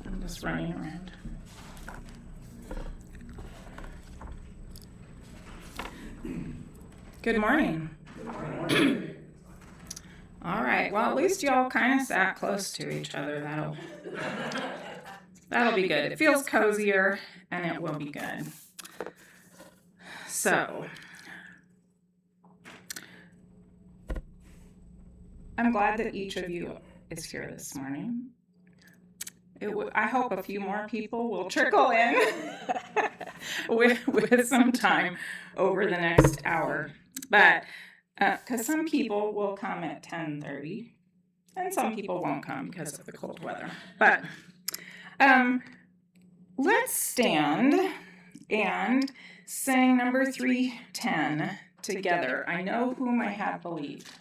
I'm just running around. Good morning. All right, well, at least y'all kind of sat close to each other. That'll be good. It feels cozier, and it will be good. So, I'm glad that each of you is here this morning. I hope a few more people will trickle in with some time over the next hour. But because some people will come at 10:30, and some people won't come because of the cold weather. But let's stand and sing number 310 together. I know whom I have believed.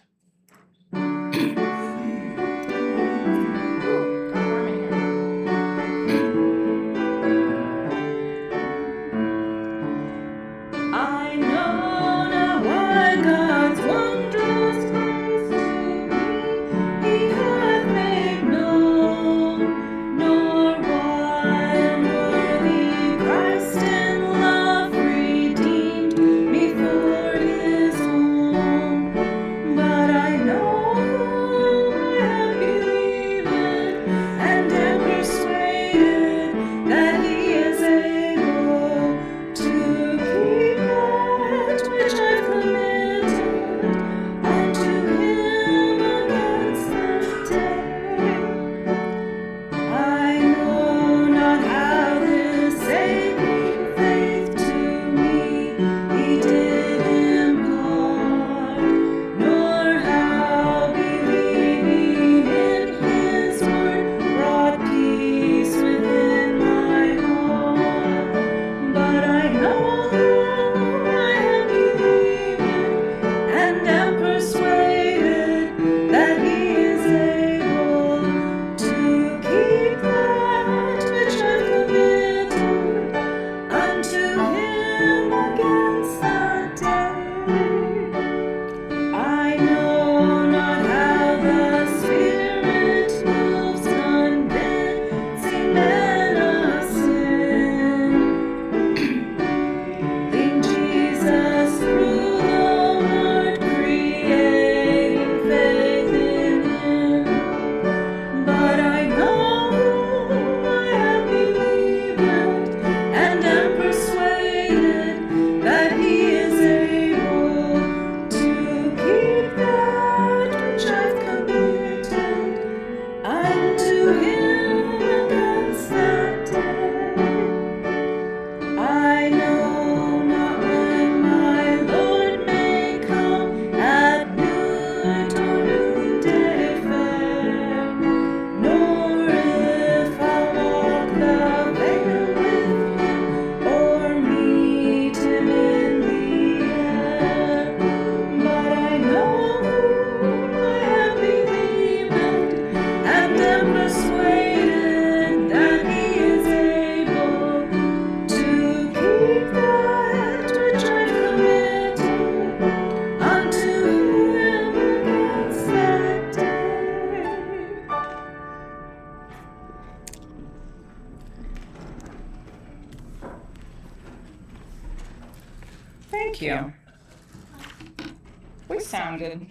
Thank you. We sounded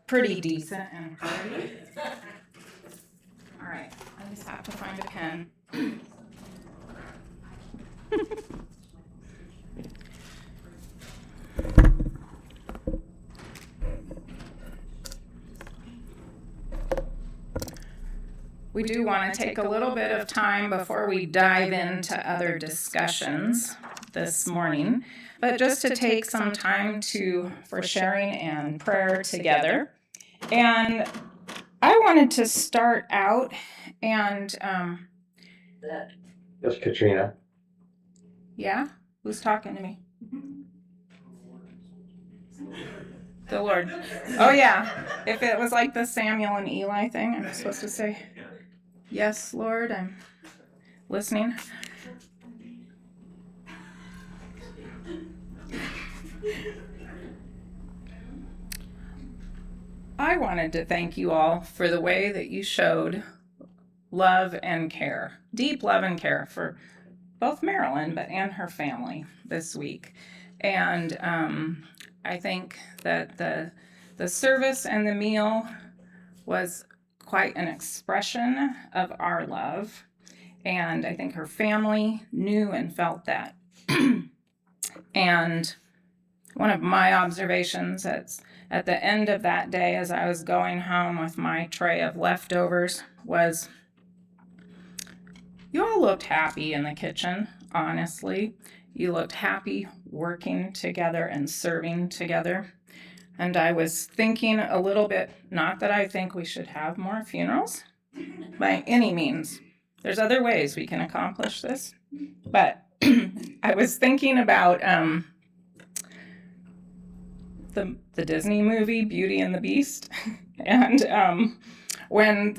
pretty decent and hearty. All right, I just have to find a pen. We do want to take a little bit of time before we dive into other discussions this morning, but just to take some time for sharing and prayer together. And I wanted to start out and That's Katrina. Yeah? Who's talking to me? The Lord. Oh yeah. If it was like the Samuel and Eli thing, I'm supposed to say, yes, Lord, I'm listening. I wanted to thank you all for the way that you showed love and care, deep love and care for both Marilyn and her family this week. And I think that the service and the meal was quite an expression of our love. And I think her family knew and felt that. And one of my observations at the end of that day, as I was going home with my tray of leftovers, was you all looked happy in the kitchen, honestly. You looked happy working together and serving together. And I was thinking a little bit, not that I think we should have more funerals by any means. There's other ways we can accomplish this. But I was thinking about the Disney movie Beauty and the Beast, and when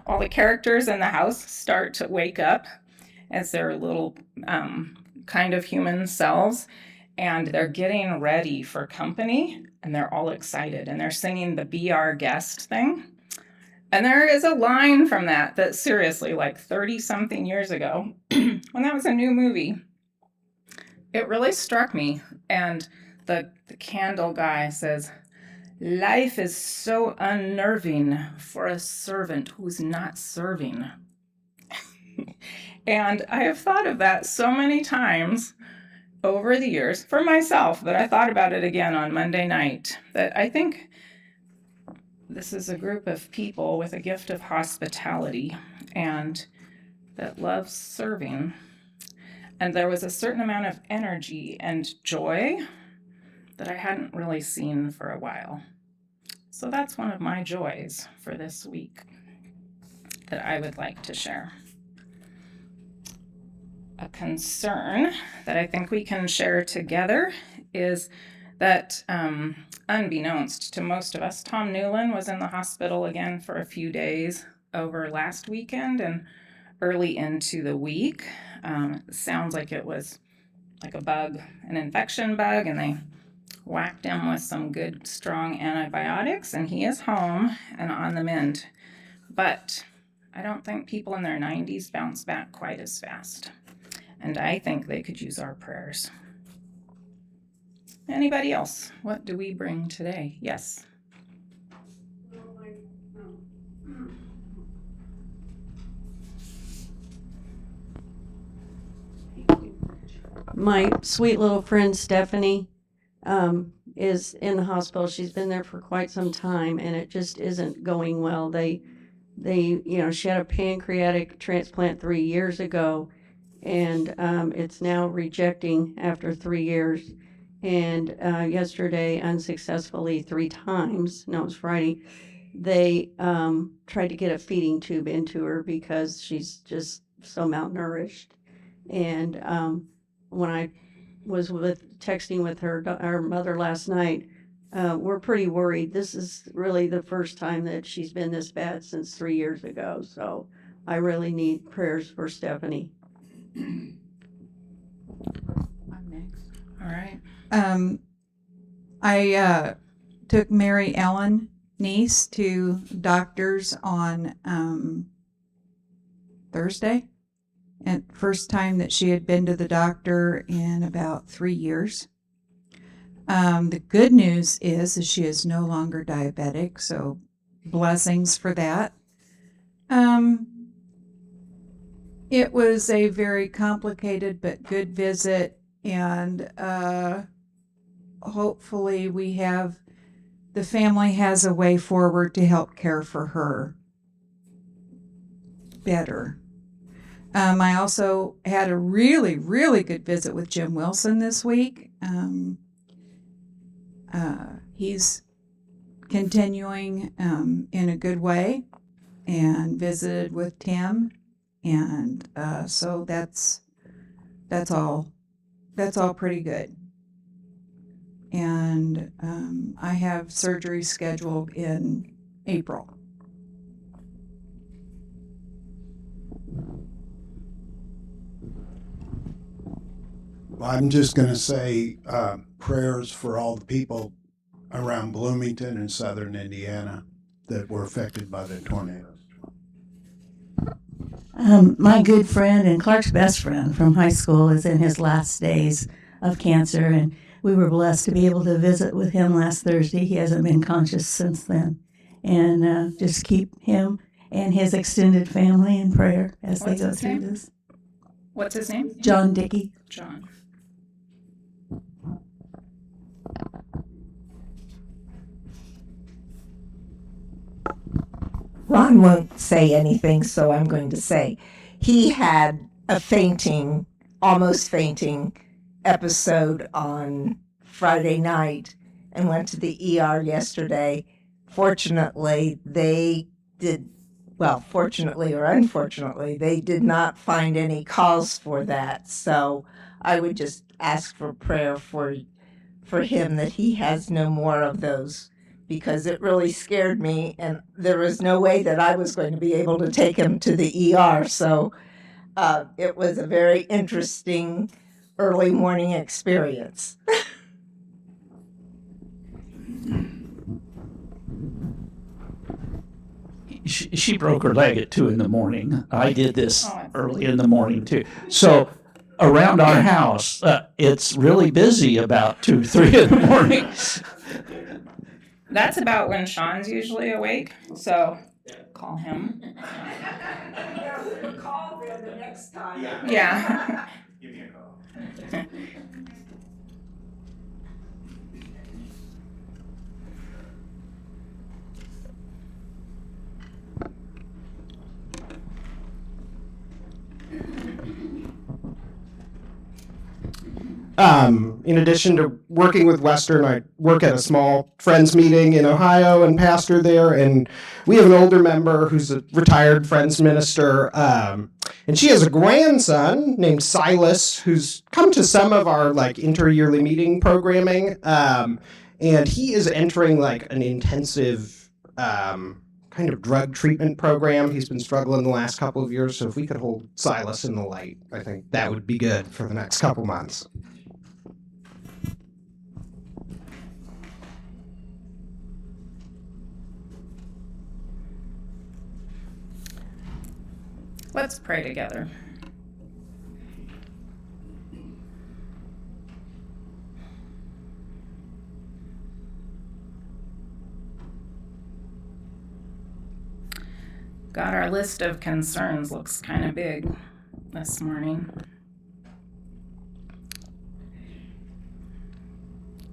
all the characters in the house start to wake up as their little kind of human selves, and they're getting ready for company, and they're all excited, and they're singing the "Be Our Guest" thing. And there is a line from that seriously, like 30-something years ago, when that was a new movie, it really struck me. And the candle guy says, "Life is so unnerving for a servant who's not serving." And I have thought of that so many times over the years for myself that I thought about it again on Monday night, that I think this is a group of people with a gift of hospitality and that loves serving. And there was a certain amount of energy and joy that I hadn't really seen for a while. So that's one of my joys for this week that I would like to share. A concern that I think we can share together is that, unbeknownst to most of us, Tom Newland was in the hospital again for a few days over last weekend and early into the week. Sounds like it was like a bug, an infection bug, and they whacked him with some good, strong antibiotics, and he is home and on the mend. But I don't think people in their 90s bounce back quite as fast. And I think they could use our prayers. Anybody else? What do we bring today? Yes. My sweet little friend Stephanie is in the hospital. She's been there for quite some time, and it just isn't going well. They, she had a pancreatic transplant 3 years ago, and it's now rejecting after 3 years. And yesterday, unsuccessfully 3 times, no, it was Friday, they tried to get a feeding tube into her because she's just so malnourished. And when I was texting with her mother last night, we're pretty worried. This is really the first time that she's been this bad since 3 years ago. So I really need prayers for Stephanie. I'm next. All right. I took Mary Ellen niece to doctors on Thursday. And first time that she had been to the doctor in about 3 years. The good news is she is no longer diabetic, so blessings for that. It was a very complicated but good visit, and hopefully the family has a way forward to help care for her better. I also had a really, really good visit with Jim Wilson this week. He's continuing in a good way, and visited with Tim, and so that's all pretty good. And I have surgery scheduled in April. I'm just going to say prayers for all the people around Bloomington and southern Indiana that were affected by the tornadoes? My good friend and Clark's best friend from high school is in his last days of cancer, and we were blessed to be able to visit with him last Thursday. He hasn't been conscious since then. And just keep him and his extended family in prayer as What's they go his through name? this. What's his name? John Dickey. John. Ron won't say anything, so I'm going to say he had a fainting, almost fainting episode on Friday night and went to the ER yesterday. Fortunately, fortunately or unfortunately, they did not find any cause for that. So I would just ask for prayer for him that he has no more of those, because it really scared me, and there was no way that I was going to be able to take him to the ER. So it was a very interesting early morning experience. She broke her leg at 2 a.m. I did this early in the morning too. So around our house, it's really busy about 2, 3 in the morning. That's about when Sean's usually awake, so call him. Call him the next time. Yeah. Give me a call. In addition to working with Western, I work at a small Friends meeting in Ohio and pastor there. And we have an older member who's a retired Friends minister. And she has a grandson named Silas who's come to some of our inter-yearly meeting programming. And he is entering an intensive kind of drug treatment program. He's been struggling the last couple of years. So if we could hold Silas in the light, I think that would be good for the next couple months. Let's pray together. God, our list of concerns looks kind of big this morning.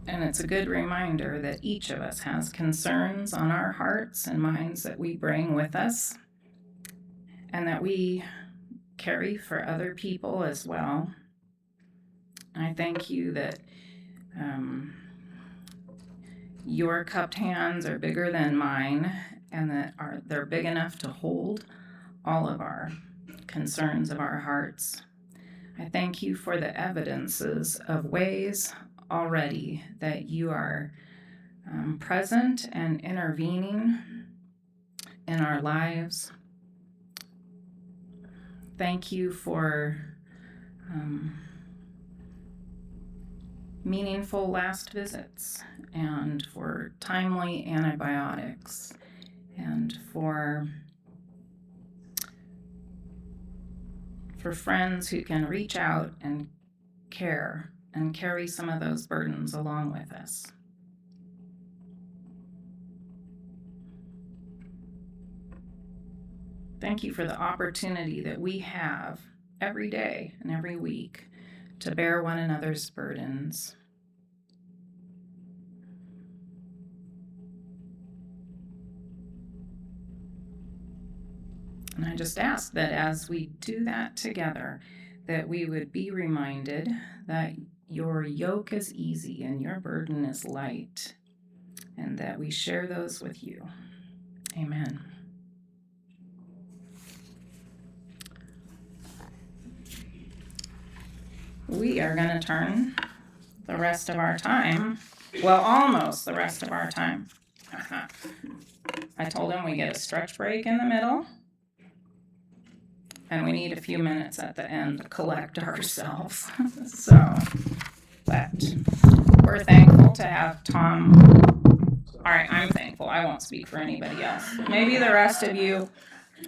And it's a good reminder that each of us has concerns on our hearts and minds that we bring with us and that we carry for other people as well. I thank you that your cupped hands are bigger than mine, and that they're big enough to hold all of our concerns of our hearts. I thank you for the evidences of ways already that you are present and intervening in our lives. Thank you for meaningful last visits, and for timely antibiotics, and for friends who can reach out and care and carry some of those burdens along with us. Thank you for the opportunity that we have every day and every week to bear one another's burdens. And I just ask that as we do that together, that we would be reminded that your yoke is easy and your burden is light, and that we share those with you. Amen. We are going to turn the rest of our time, almost the rest of our time. I told him we get a stretch break in the middle, and we need a few minutes at the end to collect ourselves. But we're thankful to have Tom All right, I'm thankful. I won't speak for anybody else. Maybe the rest of you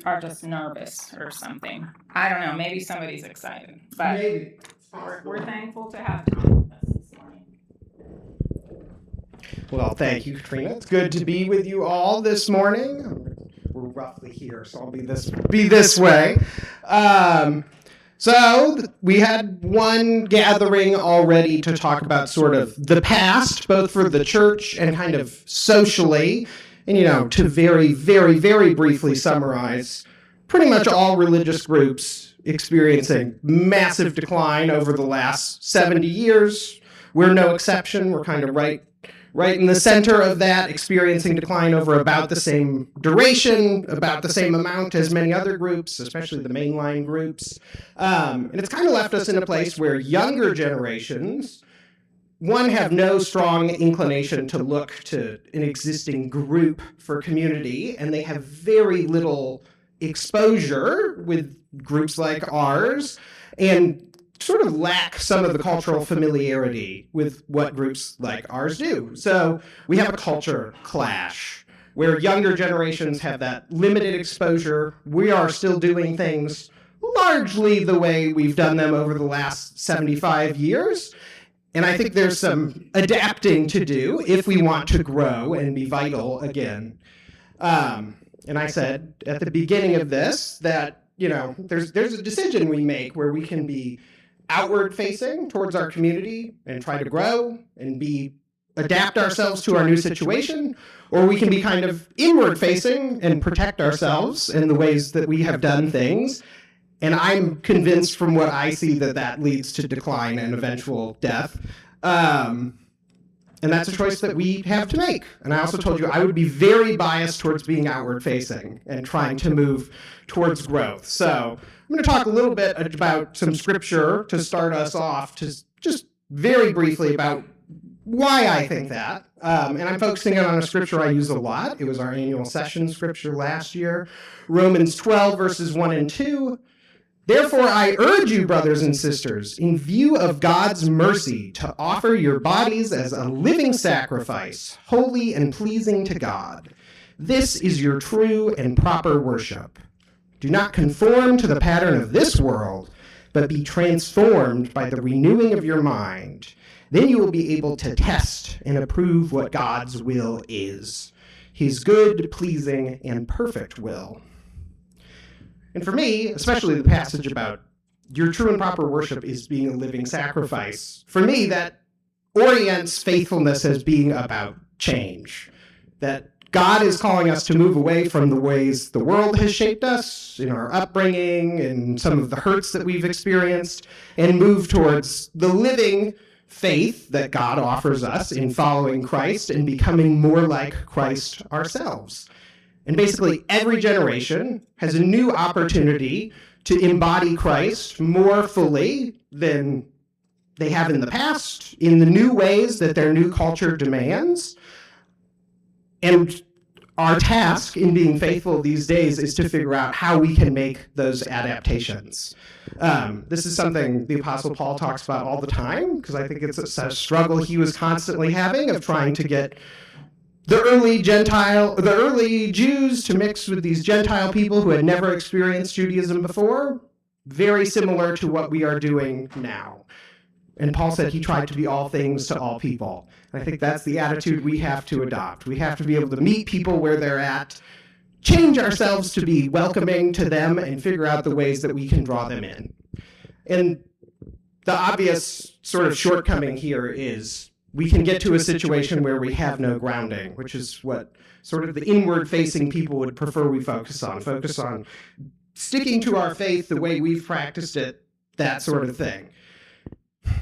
are just nervous or something. I don't know. Maybe somebody's excited. But Maybe. we're thankful to have Tom with us this morning. Well, thank you, Katrina. It's good to be with you all this morning. We're roughly here, so I'll be this way. So we had one gathering already to talk about sort of the past, both for the church and kind of socially, and to very, very, very briefly summarize, pretty much all religious groups experiencing massive decline over the last 70 years. We're no exception. We're kind of right in the center of that, experiencing decline over about the same duration, about the same amount as many other groups, especially the mainline groups. And it's kind of left us in a place where younger generations, one, have no strong inclination to look to an existing group for community, and they have very little exposure with groups like ours, and sort of lack some of the cultural familiarity with what groups like ours do. So we have a culture clash where younger generations have that limited exposure. We are still doing things largely the way we've done them over the last 75 years. And I think there's some adapting to do if we want to grow and be vital again. And I said at the beginning of this that, there's a decision we make where we can be outward facing towards our community and try to grow and adapt ourselves to our new situation, or we can be kind of inward facing and protect ourselves in the ways that we have done things. And I'm convinced from what I see that leads to decline and eventual death. And that's a choice that we have to make. And I also told you I would be very biased towards being outward facing and trying to move towards growth. So I'm going to talk a little bit about some scripture to start us off, to just very briefly about why I think that. And I'm focusing on a scripture I use a lot. It was our annual session scripture last year, Romans 12, verses 1 and 2. Therefore, I urge you, brothers and sisters, in view of God's mercy, to offer your bodies as a living sacrifice, holy and pleasing to God. This is your true and proper worship. Do not conform to the pattern of this world, but be transformed by the renewing of your mind. Then you will be able to test and approve what God's will is, his good, pleasing, and perfect will. And for me, especially the passage about your true and proper worship is being a living sacrifice, for me, that orients faithfulness as being about change. That God is calling us to move away from the ways the world has shaped us in our upbringing and some of the hurts that we've experienced, and move towards the living faith that God offers us in following Christ and becoming more like Christ ourselves. And basically, every generation has a new opportunity to embody Christ more fully than they have in the past, in the new ways that their new culture demands. And our task in being faithful these days is to figure out how we can make those adaptations. This is something the Apostle Paul talks about all the time, because I think it's a struggle he was constantly having of trying to get the early Jews to mix with these Gentile people who had never experienced Judaism before, very similar to what we are doing now. And Paul said he tried to be all things to all people. And I think that's the attitude we have to adopt. We have to be able to meet people where they're at, change ourselves to be welcoming to them, and figure out the ways that we can draw them in. And the obvious sort of shortcoming here is we can get to a situation where we have no grounding, which is what sort of the inward-facing people would prefer we focus on sticking to our faith the way we've practiced it, that sort of thing.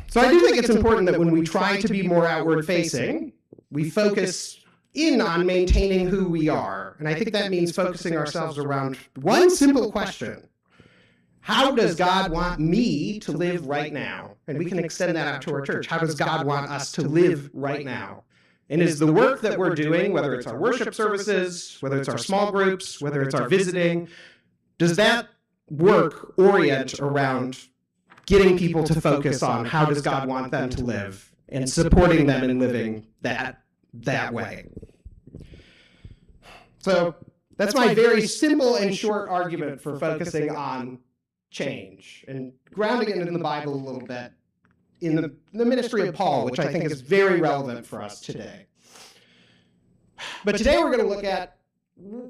So I do think it's important that when we try to be more outward-facing, we focus in on maintaining who we are. And I think that means focusing ourselves around one simple question. How does God want me to live right now? And we can extend that out to our church. How does God want us to live right now? And is the work that we're doing, whether it's our worship services, whether it's our small groups, whether it's our visiting, does that work orient around getting people to focus on how does God want them to live and supporting them in living that way? So that's my very simple and short argument for focusing on change and grounding it in the Bible a little bit in the ministry of Paul, which I think is very relevant for us today. But today we're going to look at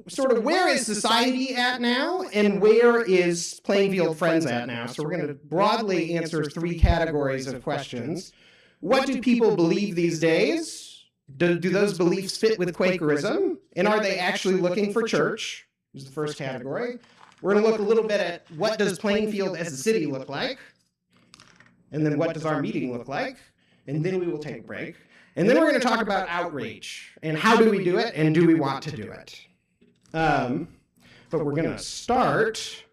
sort of where is society at now and where is Plainfield Friends at now. So we're going to broadly answer 3 categories of questions. What do people believe these days? Do those beliefs fit with Quakerism? And are they actually looking for church? Is the first category. We're going to look a little bit at what does Plainfield as a city look like? And then what does our meeting look like? And then we will take a break. And then we're going to talk about outreach and how do we do it and do we want to do it? But we're going to start.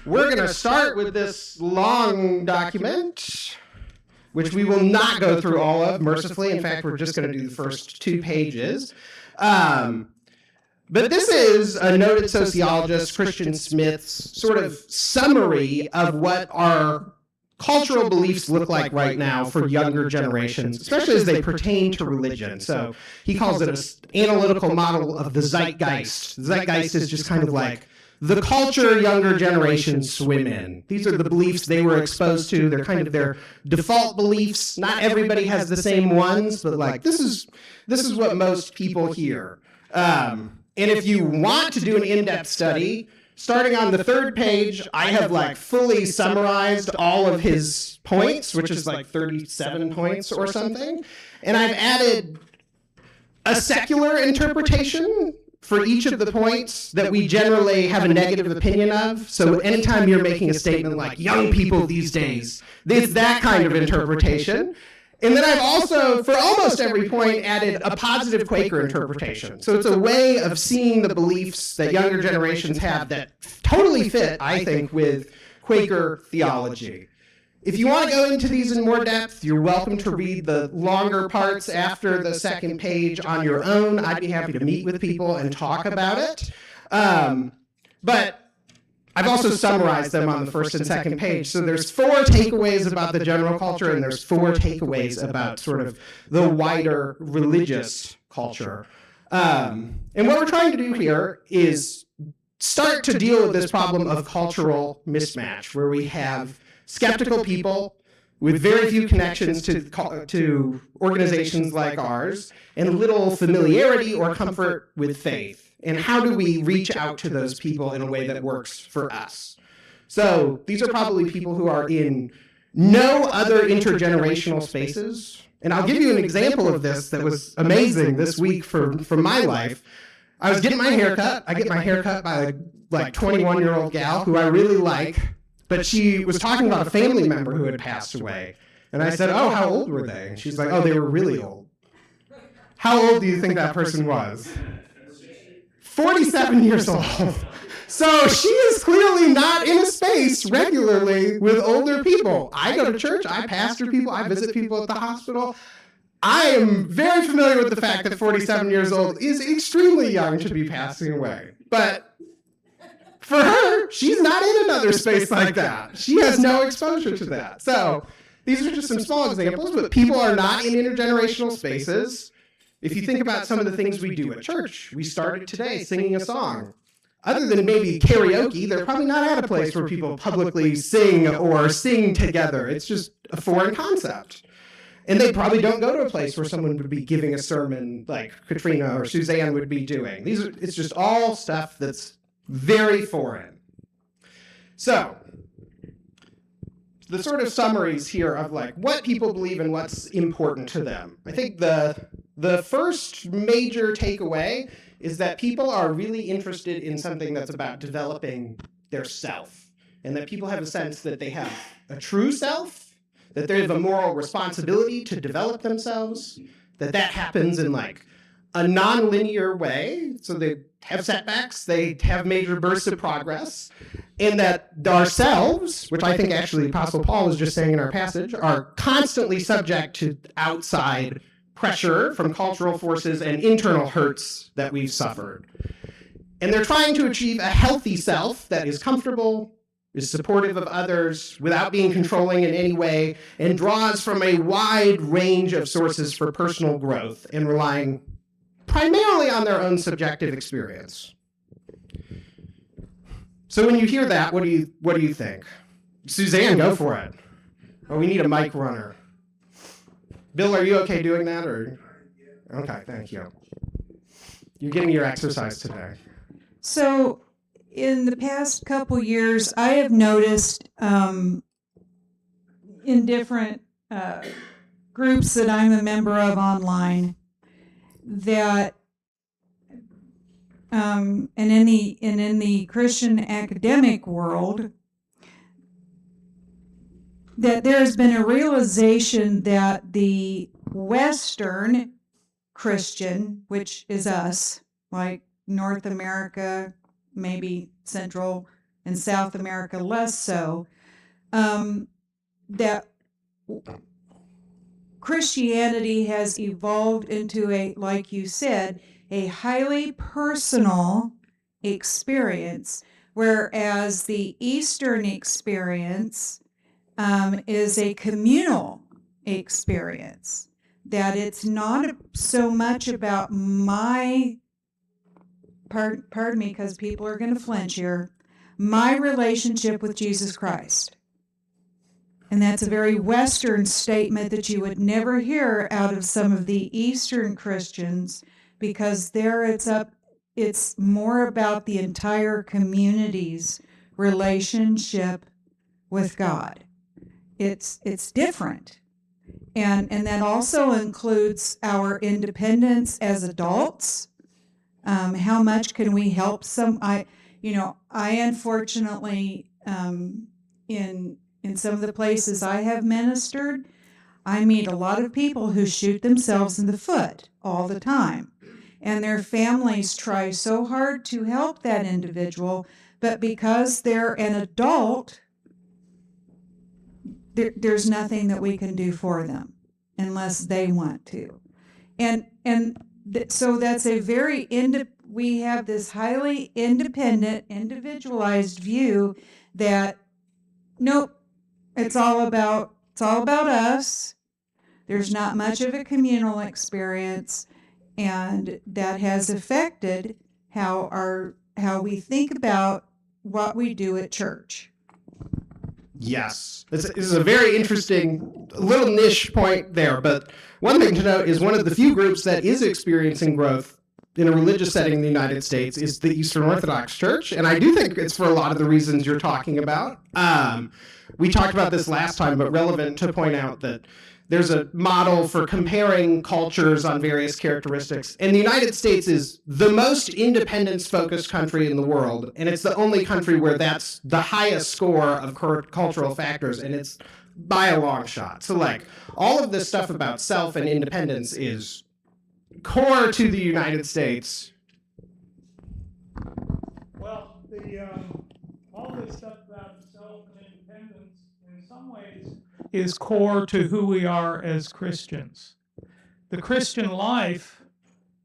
We're going to start with this long document, which we will not go through all of, mercifully. In fact, we're just going to do the first 2 pages. But this is a noted sociologist, Christian Smith's, sort of summary of what our cultural beliefs look like right now for younger generations, especially as they pertain to religion. So he calls it an analytical model of the zeitgeist. The zeitgeist is just kind of like the culture younger generations swim in. These are the beliefs they were exposed to. They're kind of their default beliefs. Not everybody has the same ones, but like this is what most people hear. And if you want to do an in-depth study, starting on the 3rd page, I have like fully summarized all of his points, which is like 37 points or something. And I've added a secular interpretation for each of the points that we generally have a negative opinion of. So anytime you're making a statement like young people these days, it's that kind of interpretation. And then I've also, for almost every point, added a positive Quaker interpretation. So it's a way of seeing the beliefs that younger generations have that totally fit, I think, with Quaker theology. If you want to go into these in more depth, you're welcome to read the longer parts after the 2nd page on your own. I'd be happy to meet with people and talk about it. But I've also summarized them on the 1st and 2nd page. So there's 4 takeaways about the general culture, and there's 4 takeaways about sort of the wider religious culture. And what we're trying to do here is start to deal with this problem of cultural mismatch, where we have skeptical people with very few connections to organizations like ours and little familiarity or comfort with faith. And how do we reach out to those people in a way that works for us? So these are probably people who are in no other intergenerational spaces. And I'll give you an example of this that was amazing this week from my life. I was getting my hair cut. I get my hair cut by a 21-year-old gal who I really like. But she was talking about a family member who had passed away. And I said, "Oh, how old were they?" And she's like, "Oh, they were really old." How old do you think that person was? 47 years old. So she is clearly not in a space regularly with older people. I go to church, I pastor people, I visit people at the hospital. I am very familiar with the fact that 47 years old is extremely young to be passing away. But for her, she's not in another space like that. She has no exposure to that. So these are just some small examples, but people are not in intergenerational spaces. If you think about some of the things we do at church, we started today singing a song. Other than maybe karaoke, they're probably not at a place where people publicly sing or sing together. It's just a foreign concept. And they probably don't go to a place where someone would be giving a sermon like Katrina or Suzanne would be doing. It's just all stuff that's very foreign. So, the sort of summaries here of like what people believe and what's important to them. I think the first major takeaway is that people are really interested in something that's about developing their self, and that people have a sense that they have a true self, that they have a moral responsibility to develop themselves, that happens in like a non-linear way. So they have setbacks, they have major bursts of progress, and that ourselves, which I think actually Apostle Paul was just saying in our passage, are constantly subject to outside pressure from cultural forces and internal hurts that we've suffered. And they're trying to achieve a healthy self that is comfortable, is supportive of others without being controlling in any way, and draws from a wide range of sources for personal growth and relying primarily on their own subjective experience. So when you hear that, what do you think? Suzanne, go for it. Oh, we need a mic runner. Bill, are you okay doing that? Or okay, thank you. You're getting your exercise today. So in the past couple years, I have noticed in different groups that I'm a member of online that and in the Christian academic world, that there's been a realization that the Western Christian, which is us, like North America, maybe Central and South America less so, that Christianity has evolved into a, like you said, a highly personal experience, whereas the Eastern experience is a communal experience, that it's not so much about my, pardon me, because people are going to flinch here, my relationship with Jesus Christ. And that's a very Western statement that you would never hear out of some of the Eastern Christians, because there it's more about the entire community's relationship with God. It's different. And that also includes our independence as adults. How much can we help I unfortunately, in some of the places I have ministered, I meet a lot of people who shoot themselves in the foot all the time. And their families try so hard to help that individual, but because they're an adult, there's nothing that we can do for them unless they want to. So that's a very we have this highly independent, individualized view that nope, it's all about us. There's not much of a communal experience, and that has affected how we think about what we do at church. Yes. This is a very interesting little niche point there, but one thing to note is one of the few groups that is experiencing growth in a religious setting in the United States is the Eastern Orthodox Church, and I do think it's for a lot of the reasons you're talking about. We talked about this last time, but relevant to point out that there's a model for comparing cultures on various characteristics. And the United States is the most independence-focused country in the world, and it's the only country where that's the highest score of cultural factors, and it's by a long shot. So, like, all of this stuff about self and independence is core to the United States. Well, all this stuff about self and independence, in some ways, is core to who we are as Christians. The Christian life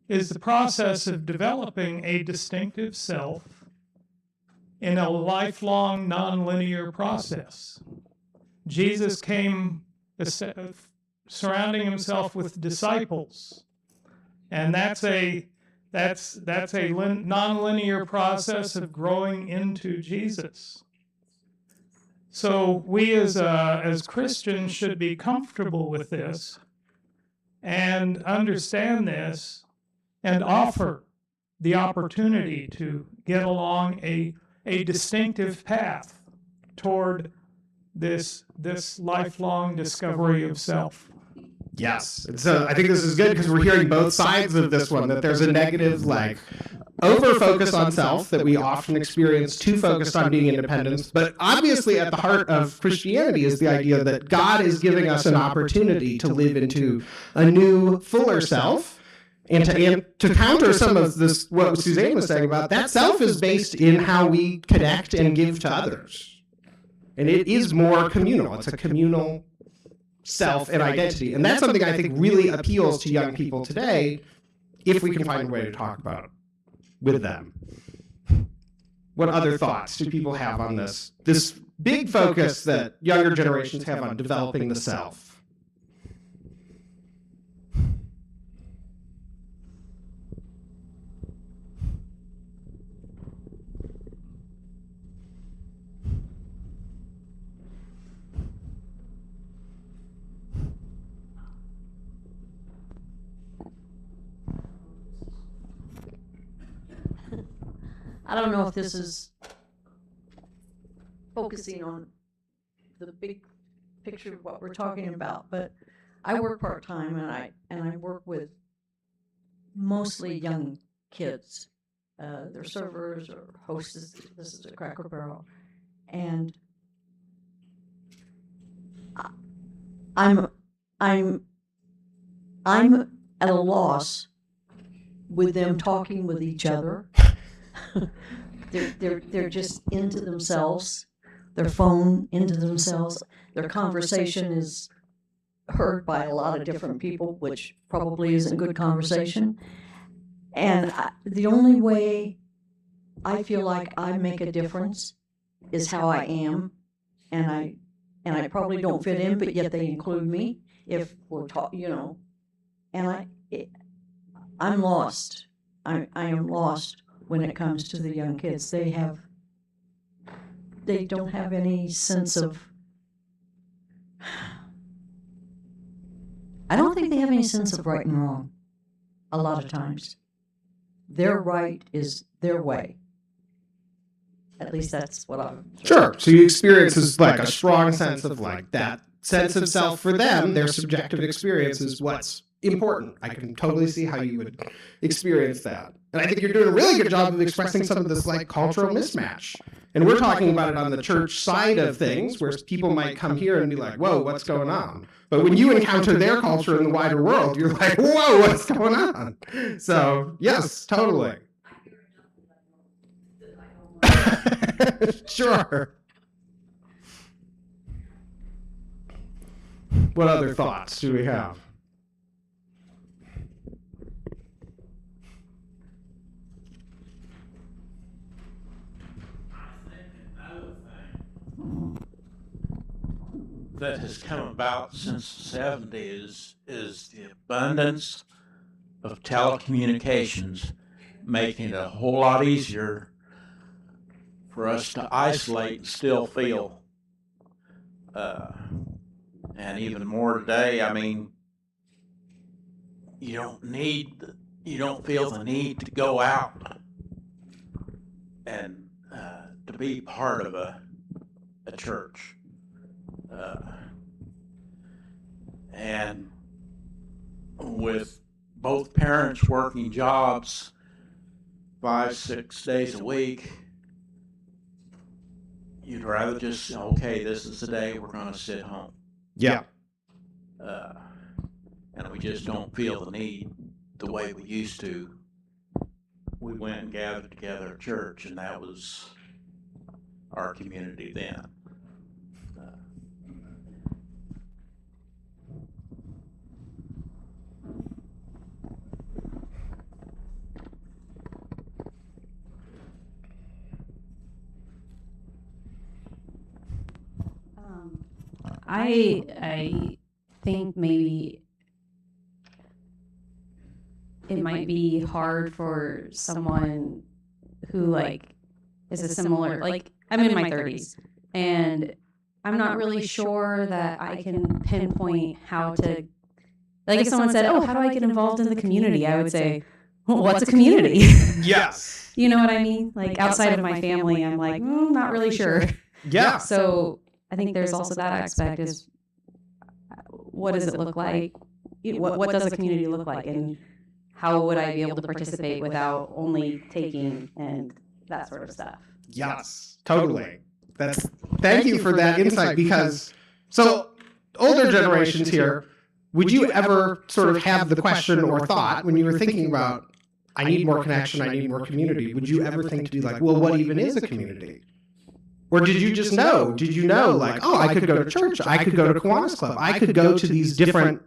is the process of developing a distinctive self in a lifelong, nonlinear process. Jesus came surrounding himself with disciples, and that's a nonlinear process of growing into Jesus. So we as Christians should be comfortable with this and understand this and offer the opportunity to get along a distinctive path toward this lifelong discovery of self. Yes. So I think this is good because we're hearing both sides of this one, that there's a negative, like, over-focus on self that we often experience, too focused on being independent. But obviously at the heart of Christianity is the idea that God is giving us an opportunity to live into a new, fuller self. And to counter some of this, what Suzanne was saying about, that self is based in how we connect and give to others. And it is more communal. It's a communal self and identity. And that's something I think really appeals to young people today, if we can find a way to talk about it with them. what other thoughts do people have on this big focus that younger generations have on developing the self? I don't know if this is focusing on the big picture of what we're talking about, but I work part-time and I work with mostly young kids. They're servers or hostess. This is a Cracker Barrel, and I'm at a loss with them talking with each other. They're just into themselves, their phone into themselves. Their conversation is heard by a lot of different people, which probably isn't good conversation. And the only way I feel like I make a difference is how I am, and I probably don't fit in, but yet they include me if we're talking, And I'm lost. I am lost when it comes to the young kids. They don't have any sense of. I don't think they have any sense of right and wrong. A lot of times, their right is their way. At least that's what I'm. Sure. So you experience is like a strong sense of like that sense of self for them. Their subjective experience is what's important. I can totally see how you would experience that. And I think you're doing a really good job of expressing some of this like cultural mismatch. And we're talking about it on the church side of things, where people might come here and be like, whoa, what's going on? But when you encounter their culture in the wider world, you're like, whoa, what's going on? So, yes, totally. Sure. What other thoughts do we have? That has come about since the 70s is the abundance of telecommunications, making it a whole lot easier for us to isolate and still feel. And even more today, I mean, you don't feel the need to go out and to be part of a church. And with both parents working jobs 5-6 days a week, you'd rather just, okay, this is the day we're going to sit home. Yeah. And we just don't feel the need the way we used to. We went and gathered together at church, and that was our community then. I think maybe it might be hard for someone who like is a similar, like I'm in my 30s and I'm not really sure that I can pinpoint how to, like if someone said, oh, how do I get involved in the community? I would say, well, what's a community? Yes. You know what I mean? Like outside of my family, I'm like, not really sure. Yeah. So I think there's also that aspect is what does it look like? What does a community look like? And how would I be able to participate without only taking and that sort of stuff? Yes, totally. Thank you for that insight, because so older generations here, would you ever sort of have the question or thought when you were thinking about, I need more connection, I need more community, would you ever think to be like, well, what even is a community? Or did you just know? Did you know, like, oh, I could go to church, I could go to Kiwanis Club, I could go to these different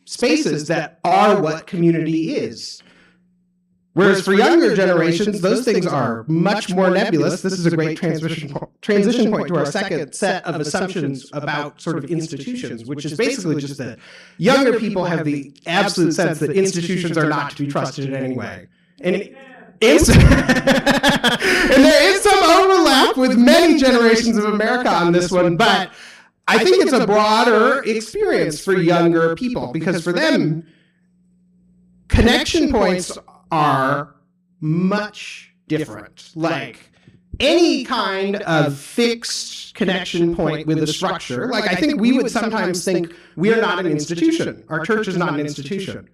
spaces that are what community is? Whereas for younger generations, those things are much more nebulous. This is a great transition point to our second set of assumptions about sort of institutions, which is basically just that younger people have the absolute sense that institutions are not to be trusted in any way. And and there is some overlap with many generations of America on this one, but I think it's a broader experience for younger people because for them, connection points are much different. Like any kind of fixed connection point with a structure, like I think we would sometimes think we are not an institution. Our church is not an institution.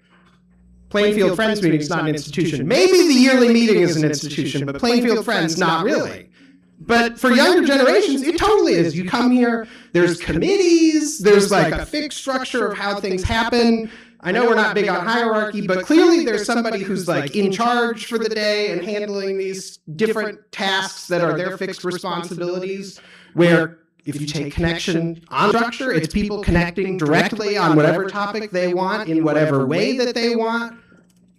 Plainfield Friends meeting is not an institution. Maybe the yearly meeting is an institution, but Plainfield Friends, not really. But for younger generations, it totally is. You come here, there's committees, there's like a fixed structure of how things happen. I know we're not big on hierarchy, but clearly there's somebody who's like in charge for the day and handling these different tasks that are their fixed responsibilities, where if you take connection on structure, it's people connecting directly on whatever topic they want in whatever way that they want.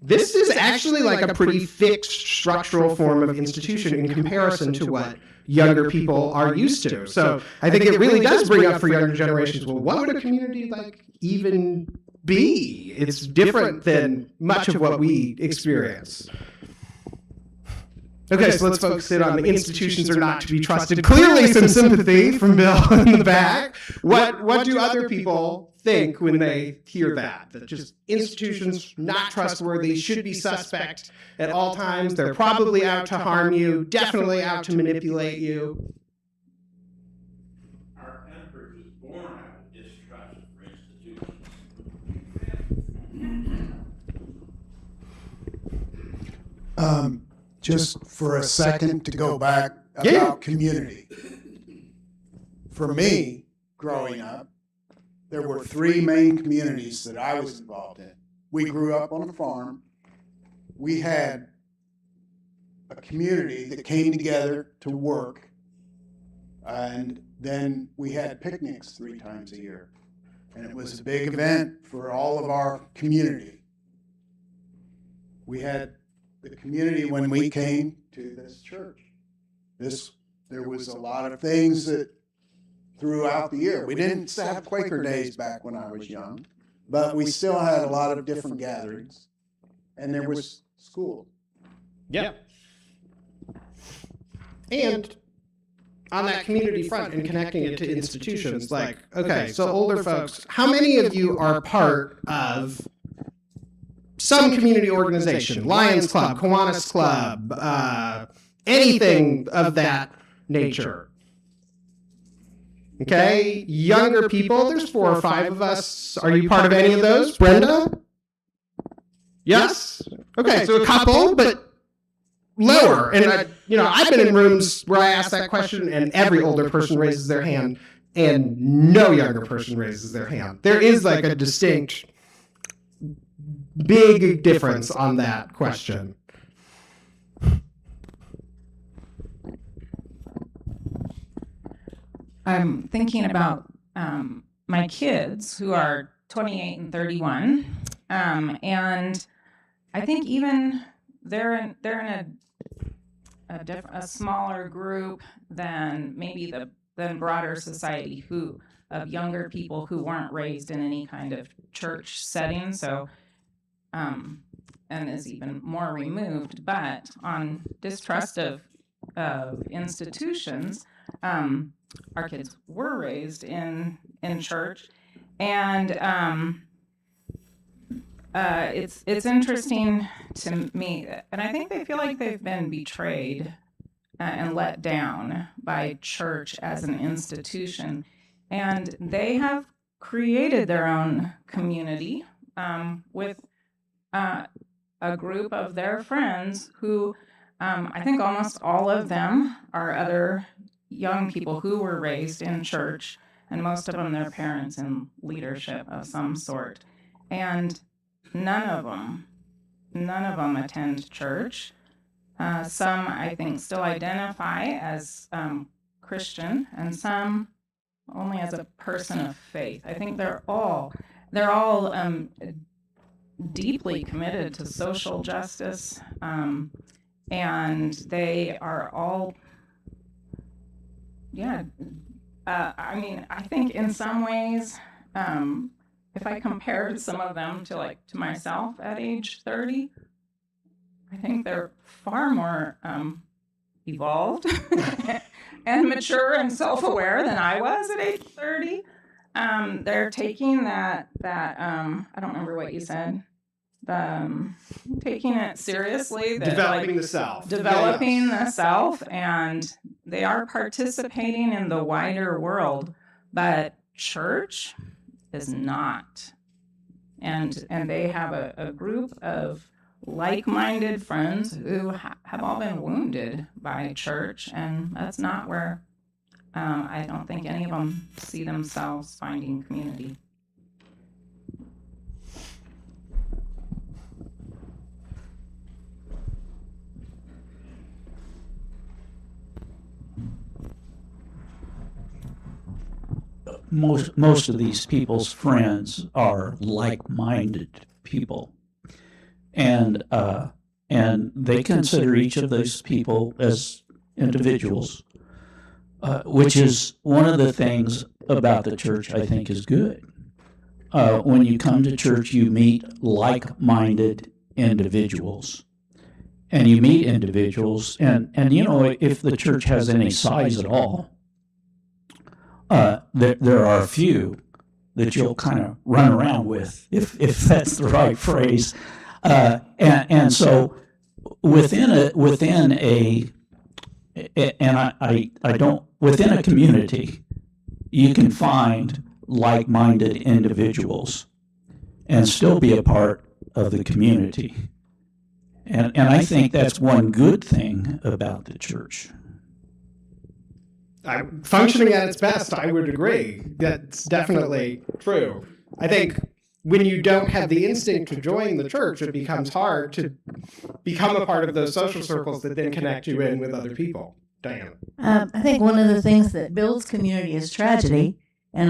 This is actually like a pretty fixed structural form of institution in comparison to what younger people are used to. So I think it really does bring up for younger generations, well, what would a community like even be? It's different than much of what we experience. Okay, so let's focus in on the institutions are not to be trusted. Clearly some sympathy from Bill in the back. What do other people think when they hear that? That just institutions not trustworthy, should be suspect at all times. They're probably out to harm you, definitely out to manipulate you. Our country was born out of distrust for institutions. Just for a second to go back about community. For me, growing up, there were three main communities that I was involved in. We grew up on a farm. We had a community that came together to work. And then we had picnics 3 times a year. And it was a big event for all of our community. We had the community when we came to this church. There was a lot of things that throughout the year. We didn't have Quaker days back when I was young, but we still had a lot of different gatherings. And there was school. Yep. And on that community front and connecting it to institutions, like, okay, so older folks, how many of you are part of some community organization, Lions Club, Kiwanis Club, anything of that nature? Okay, younger people, there's 4 or 5 of us. Are you part of any of those? Brenda? Yes? Okay, so a couple, but lower. And I've been in rooms where I ask that question and every older person raises their hand and no younger person raises their hand. There is like a distinct big difference on that question. I'm thinking about my kids who are 28 and 31, and I think even they're in a smaller group than maybe than broader society of younger people who weren't raised in any kind of church setting. So. And is even more removed, but on distrust of institutions, our kids were raised in church, and it's interesting to me, and I think they feel like they've been betrayed and let down by church as an institution, and they have created their own community with a group of their friends who I think almost all of them are other young people who were raised in church, and most of them their parents in leadership of some sort. And none of them attend church. Some, I think, still identify as Christian, and some only as a person of faith. I think they're all deeply committed to social justice, and they are all, I mean, I think in some ways, if I compared some of them to myself at age 30, I think they're far more evolved and mature and self-aware than I was at age 30. They're taking that I don't remember what you said. Taking it seriously, Developing the self. Developing the self, and they are participating in the wider world, but church is not. And they have a group of like-minded friends who have all been wounded by church, and that's not where I don't think any of them see themselves finding community. Most of these people's friends are like-minded people, and they consider each of those people as individuals, which is one of the things about the church I think is good. When you come to church, you meet like-minded individuals, and you meet individuals, and you know, if the church has any size at all, there are a few that you'll kind of run around with, if that's the right phrase, and so within a community, you can find like-minded individuals and still be a part of the community, and I think that's one good thing about the church. Functioning at its best, I would agree. That's definitely true. I think when you don't have the instinct to join the church, it becomes hard to become a part of those social circles that then connect you in with other people. Diana. I think one of the things that builds community is tragedy, and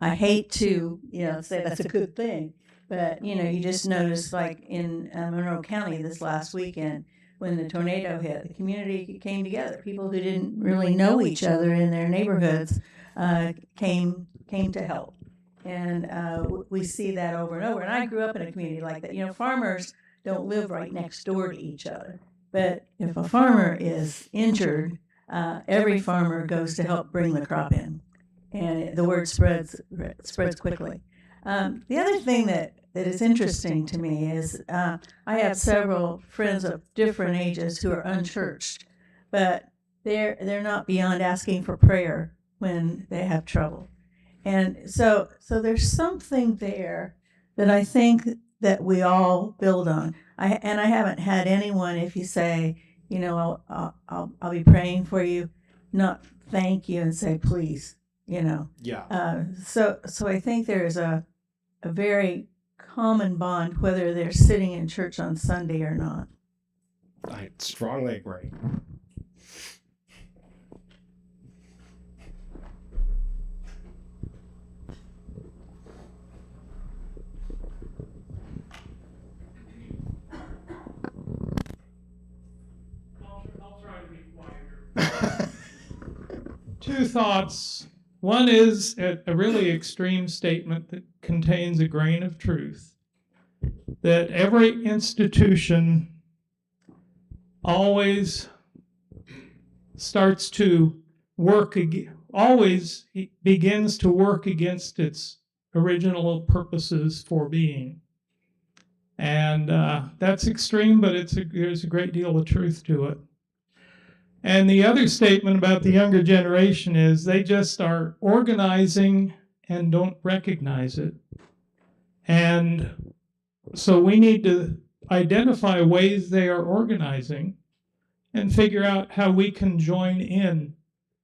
I hate to say that's a good thing, but you just notice like in Monroe County this last weekend, when the tornado hit, the community came together. People who didn't really know each other in their neighborhoods came to help. And we see that over and over. And I grew up in a community like that. Farmers don't live right next door to each other. But if a farmer is injured, every farmer goes to help bring the crop in. And the word spreads quickly. The other thing that is interesting to me is I have several friends of different ages who are unchurched, but they're not beyond asking for prayer when they have trouble. And so there's something there that I think that we all build on. I haven't had anyone, if you say, I'll be praying for you, not thank you and say please, Yeah. So I think there's a very common bond, whether they're sitting in church on Sunday or not. I strongly agree. I'll try to be quieter. Two thoughts. One is a really extreme statement that contains a grain of truth, that every institution always starts to always begins to work against its original purposes for being. And that's extreme, but there's a great deal of truth to it. And the other statement about the younger generation is they just are organizing and don't recognize it. And so we need to identify ways they are organizing and figure out how we can join in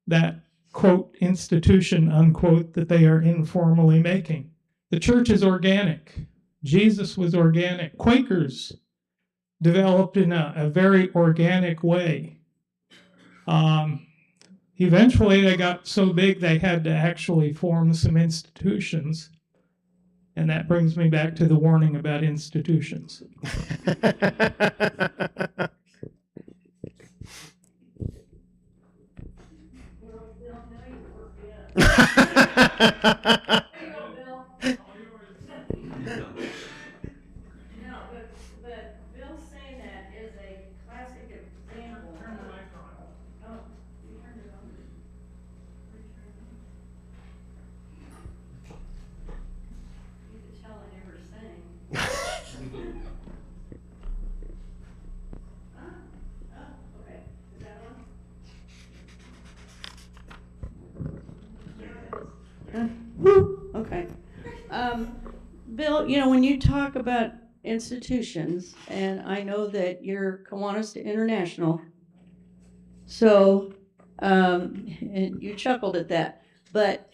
that, quote, institution, unquote, that they are informally making. The church is organic. Jesus was organic. Quakers developed in a very organic way. Eventually, they got so big they had to actually form some institutions. And that brings me back to the warning about institutions. But Bill saying that is a classic example. Turn the mic on. Oh, you turned it on. You could tell I never sang. Oh, okay. Is that on? Okay. Bill, when you talk about institutions, and I know that you're Kiwanis International, so, and you chuckled at that, but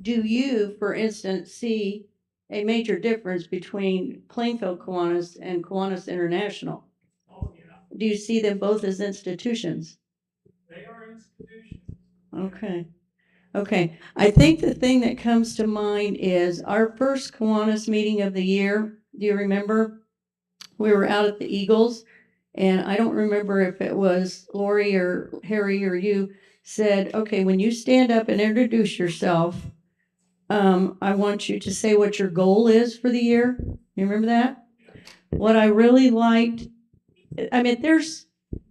do you, for instance, see a major difference between Plainfield Kiwanis and Kiwanis International? Oh, yeah. Do you see them both as institutions? They are institutions. Okay. Okay. I think the thing that comes to mind is our first Kiwanis meeting of the year. Do you remember? We were out at the Eagles, and I don't remember if it was Lori or Harry or you said, okay, when you stand up and introduce yourself, I want you to say what your goal is for the year. You remember that? What I really liked, I mean, there's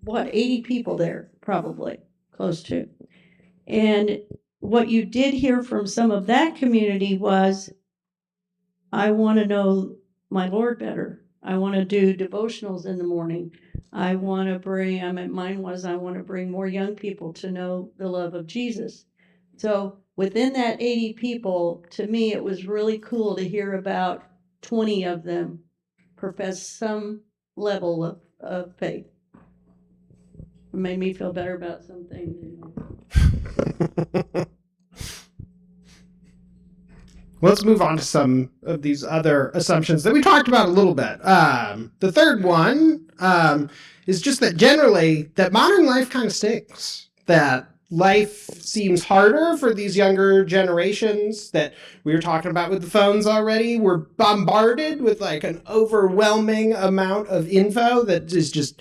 80 people there, probably, close to. And what you did hear from some of that community was, I want to know my Lord better. I want to do devotionals in the morning. I want to bring, mine was, I want to bring more young people to know the love of Jesus. So within that 80 people, to me, it was really cool to hear about 20 of them profess some level of faith. It made me feel better about some things. Let's move on to some of these other assumptions that we talked about a little bit. The third one is just that generally that modern life kind of stinks. That life seems harder for these younger generations that we were talking about with the phones already. We're bombarded with like an overwhelming amount of info that is just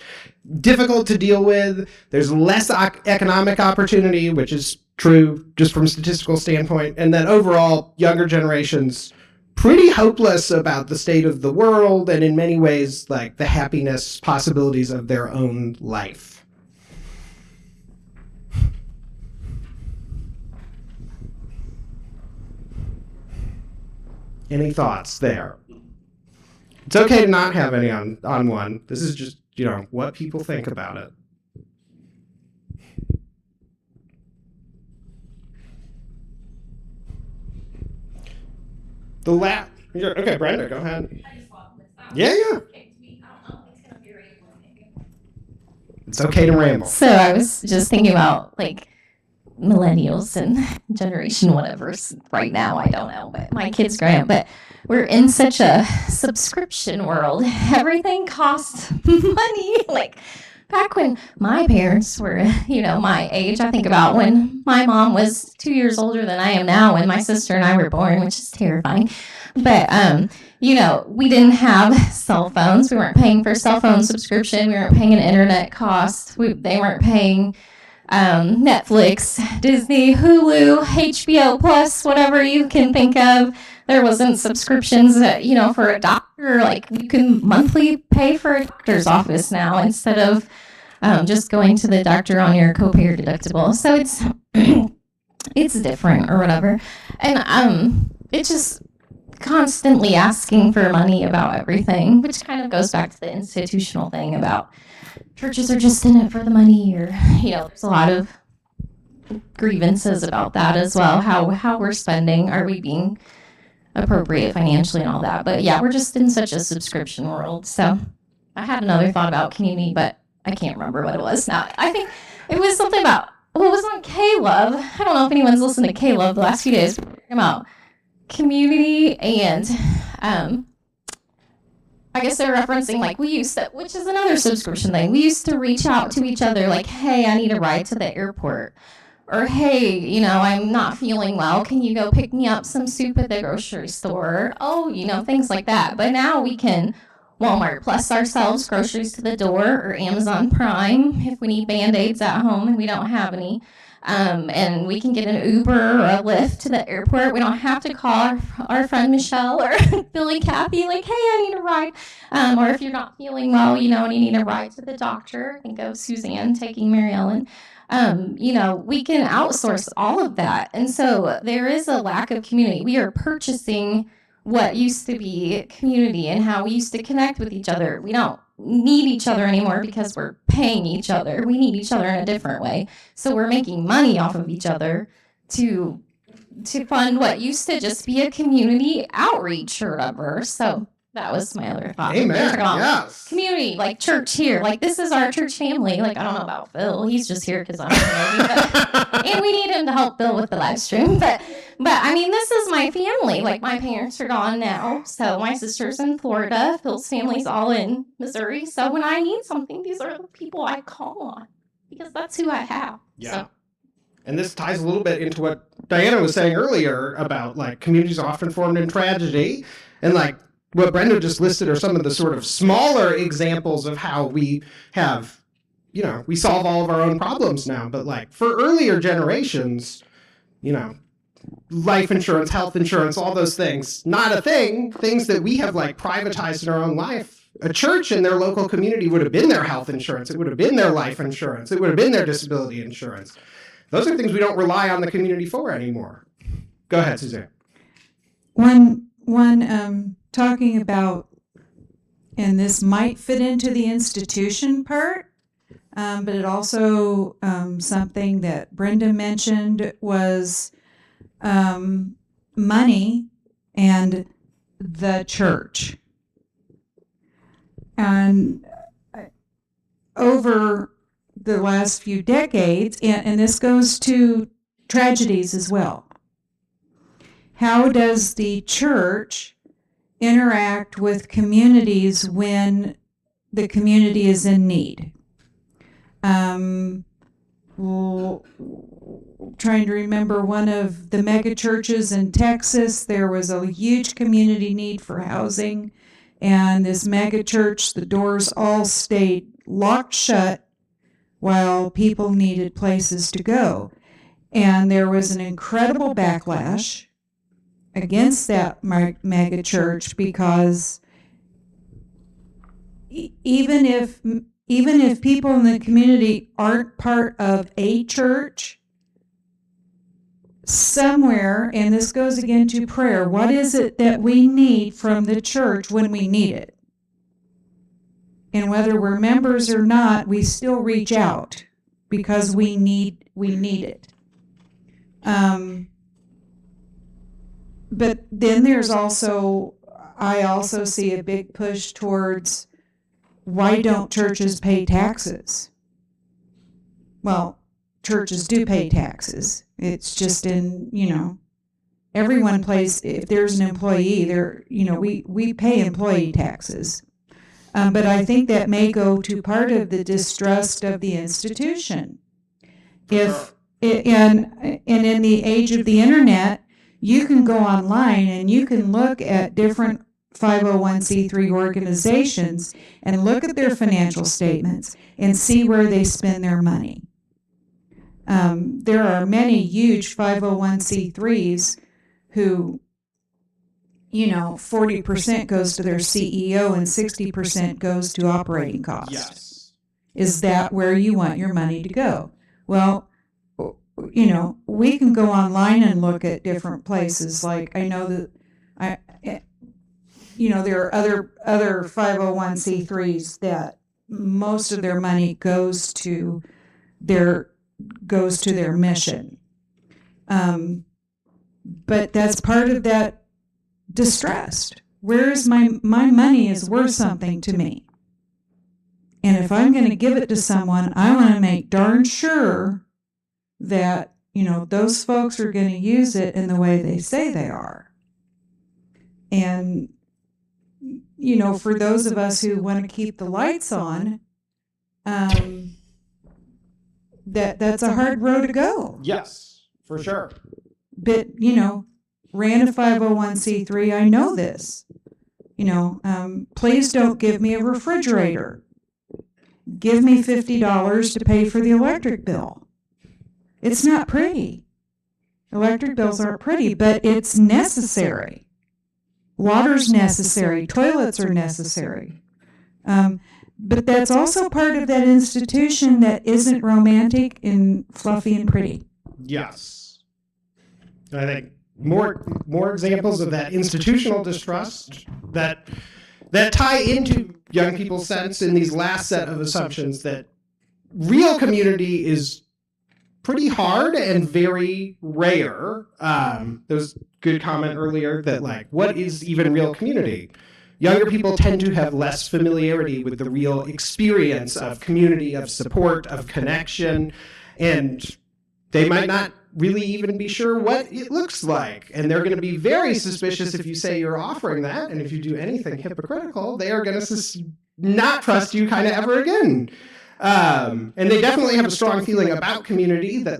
difficult to deal with. There's less economic opportunity, which is true just from a statistical standpoint, and that overall younger generations pretty hopeless about the state of the world and in many ways like the happiness possibilities of their own life. Any thoughts there? It's okay to not have any on one. This is just, what people think about it. Okay, Brenda, go ahead. Yeah. It's okay to ramble. So I was just thinking about like millennials and generation whatever right now. I don't know, but my kids growing up. But we're in such a subscription world. Everything costs money. Like back when my parents were, my age, I think about when my mom was 2 years older than I am now when my sister and I were born, which is terrifying. But, we didn't have cell phones. We weren't paying for cell phone subscription. We weren't paying an internet cost. They weren't paying Netflix, Disney, Hulu, HBO Plus, whatever you can think of. There wasn't subscriptions, for a doctor. Like you can monthly pay for a doctor's office now instead of just going to the doctor on your copay or deductible. So it's different or whatever. And it's just constantly asking for money about everything, which kind of goes back to the institutional thing about churches are just in it for the money, or there's a lot of grievances about that as well. How we're spending, are we being appropriate financially and all that? But yeah, we're just in such a subscription world. So I had another thought about community, but I can't remember what it was now. I think it was something about it was on K-Love. I don't know if anyone's listened to K-Love the last few days. We're talking about community and I guess they're referencing like we used to, which is another subscription thing. We used to reach out to each other like, hey, I need a ride to the airport, or hey, you know, I'm not feeling well. Can you go pick me up some soup at the grocery store? Oh, you know, things like that. But now we can Walmart Plus ourselves groceries to the door, or Amazon Prime if we need Band-Aids at home and we don't have any. And we can get an Uber or a Lyft to the airport. We don't have to call our friend Michelle or Billy Kathy like, hey, I need a ride. Or if you're not feeling well, you know, and you need a ride to the doctor, think of Suzanne taking Mary Ellen. You know, we can outsource all of that. And so there is a lack of community. We are purchasing what used to be community and how we used to connect with each other. We don't need each other anymore because we're paying each other. We need each other in a different way. So we're making money off of each other to fund what used to just be a community outreach or whatever. So that was my other thought. Amen. Yes. Community, like church here. Like, this is our church family. Like, I don't know about Phil. He's just here because I'm maybe, and we need him to help Bill with the live stream. But I mean, this is my family. Like, my parents are gone now. So my sister's in Florida. Phil's family's all in Missouri. So when I need something, these are the people I call on because that's who I have. Yeah. So. And this ties a little bit into what Diana was saying earlier about, like, communities are often formed in tragedy. And, like, what Brenda just listed are some of the sort of smaller examples of how we have, you know, we solve all of our own problems now. But, like, for earlier generations, you know, life insurance, health insurance, all those things, not a thing. Things that we have, like, privatized in our own life. A church in their local community would have been their health insurance. It would have been their life insurance. It would have been their disability insurance. Those are things we don't rely on the community for anymore. Go ahead, Suzanne. One talking about, and this might fit into the institution part, but it also something that Brenda mentioned was money and the church. And over the last few decades, and this goes to tragedies as well, how does the church interact with communities when the community is in need? Trying to remember one of the mega churches in Texas, there was a huge community need for housing, and this mega church, the doors all stayed locked shut while people needed places to go. And there was an incredible backlash against that mega church because even if people in the community aren't part of a church, somewhere, and this goes again to prayer, what is it that we need from the church when we need it? And whether we're members or not, we still reach out because we need it. But then there's also, I also see a big push towards, why don't churches pay taxes? Well, churches do pay taxes. It's just in, you know, everyone pays, if there's an employee there, you know, we pay employee taxes. But I think that may go to part of the distrust of the institution. If and in the age of the internet, you can go online and you can look at different 501c3 organizations and look at their financial statements and see where they spend their money. There are many huge 501c3s who, you know, 40% goes to their CEO and 60% goes to operating costs. Yes. Is that where you want your money to go? Well, you know, we can go online and look at different places. Like, I know that you know, there are other 501c3s that most of their money goes to their mission. But that's part of that distrust. Where is my money is worth something to me. And if I'm going to give it to someone, I want to make darn sure that, you know, those folks are going to use it in the way they say they are. And, you know, for those of us who want to keep the lights on, that's a hard road to go. Yes, for sure. But, ran a 501c3, I know this. Please don't give me a refrigerator. Give me $50 to pay for the electric bill. It's not pretty. Electric bills aren't pretty, but it's necessary. Water's necessary. Toilets are necessary. But that's also part of that institution that isn't romantic and fluffy and pretty. Yes. I think more examples of that institutional distrust that tie into young people's sense in these last set of assumptions that real community is pretty hard and very rare. There was a good comment earlier that what is even real community? Younger people tend to have less familiarity with the real experience of community, of support, of connection, and they might not really even be sure what it looks like. And they're going to be very suspicious if you say you're offering that, and if you do anything hypocritical, they are going to not trust you kind of ever again. And they definitely have a strong feeling about community that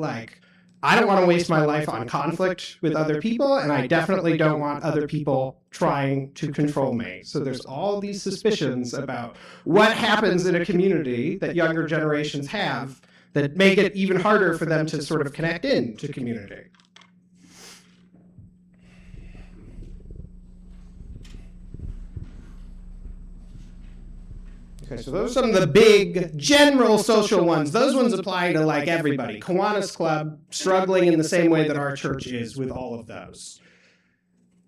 I don't want to waste my life on conflict with other people, and I definitely don't want other people trying to control me. So there's all these suspicions about what happens in a community that younger generations have that make it even harder for them to sort of connect into community. Okay, so those are some of the big general social ones. Those ones apply to everybody. Kiwanis Club, struggling in the same way that our church is with all of those.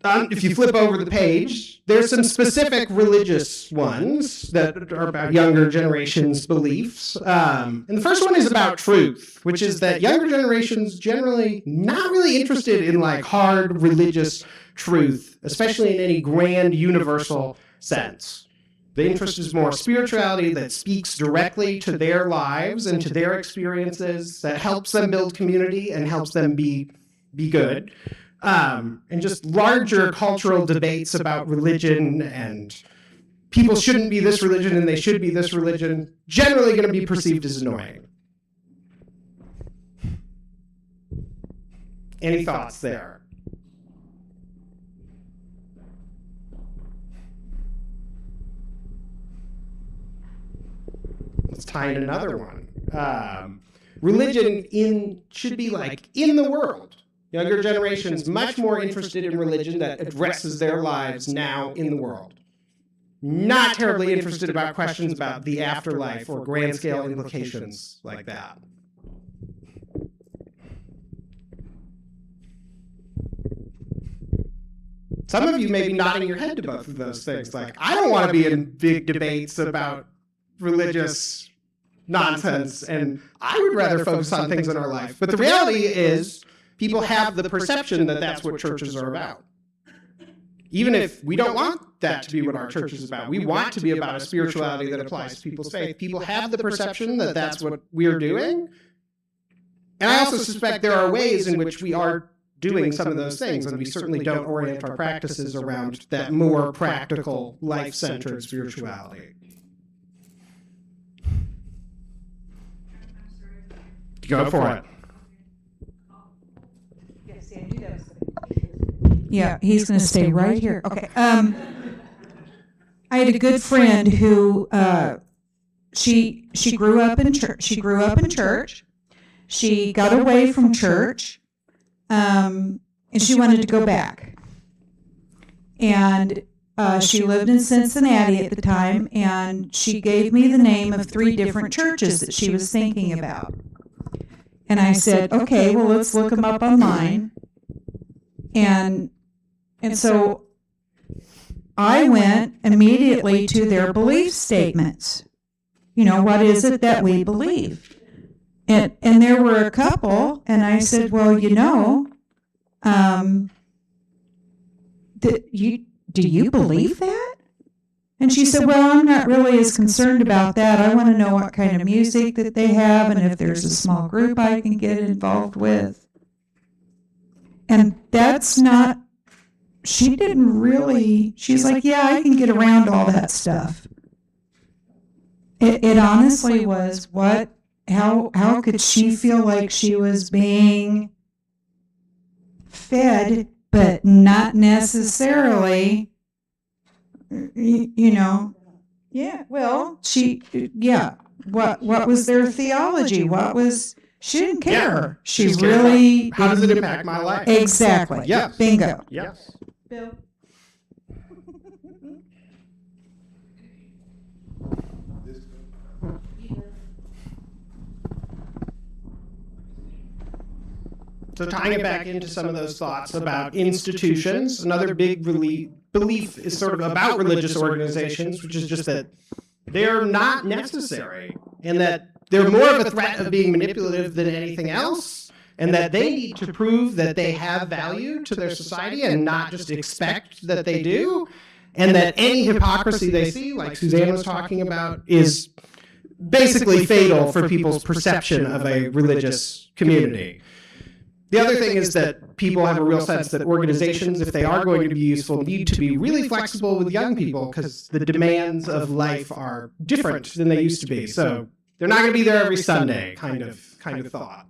If you flip over the page, there's some specific religious ones that are about younger generations' beliefs. And the first one is about truth, which is that younger generations generally not really interested in hard religious truth, especially in any grand universal sense. The interest is more spirituality that speaks directly to their lives and to their experiences, that helps them build community and helps them be good. And just larger cultural debates about religion and people shouldn't be this religion and they should be this religion, generally going to be perceived as annoying. Any thoughts there? Let's tie in another one. Religion should be in the world. Younger generations much more interested in religion that addresses their lives now in the world. Not terribly interested about questions about the afterlife or grand scale implications like that. Some of you may be nodding your head to both of those things. I don't want to be in big debates about religious nonsense, and I would rather focus on things in our life. But the reality is, people have the perception that that's what churches are about. Even if we don't want that to be what our church is about, we want to be about a spirituality that applies to people's faith. People have the perception that that's what we're doing. And I also suspect there are ways in which we are doing some of those things, and we certainly don't orient our practices around that more practical, life-centered spirituality. Go for it. Yeah, he's going to stay right here. Okay. I had a good friend who she grew up in church. She grew up in church. She got away from church, and she wanted to go back. And she lived in Cincinnati at the time, and she gave me the name of 3 different churches that she was thinking about. And I said, okay, well, let's look them up online. And so I went immediately to their belief statements. What is it that we believe? And there were a couple, and I said, well, do you believe that? And she said, well, I'm not really as concerned about that. I want to know what kind of music that they have and if there's a small group I can get involved with. And that's not, she didn't really, she's like, yeah, I can get around all that stuff. It honestly was, what how could she feel like she was being fed, but not necessarily, you know? Yeah, well, what was their theology? She didn't care. She She's cared really, about how does it impact my life? exactly. Yes. Bingo. Yes. Bill. So tying it back into some of those thoughts about institutions, another big belief is sort of about religious organizations, which is just that they're not necessary and that they're more of a threat of being manipulative than anything else, and that they need to prove that they have value to their society and not just expect that they do, and that any hypocrisy they see, like Suzanne was talking about, is basically fatal for people's perception of a religious community. The other thing is that people have a real sense that organizations, if they are going to be useful, need to be really flexible with young people because the demands of life are different than they used to be. So they're not going to be there every Sunday, kind of thought.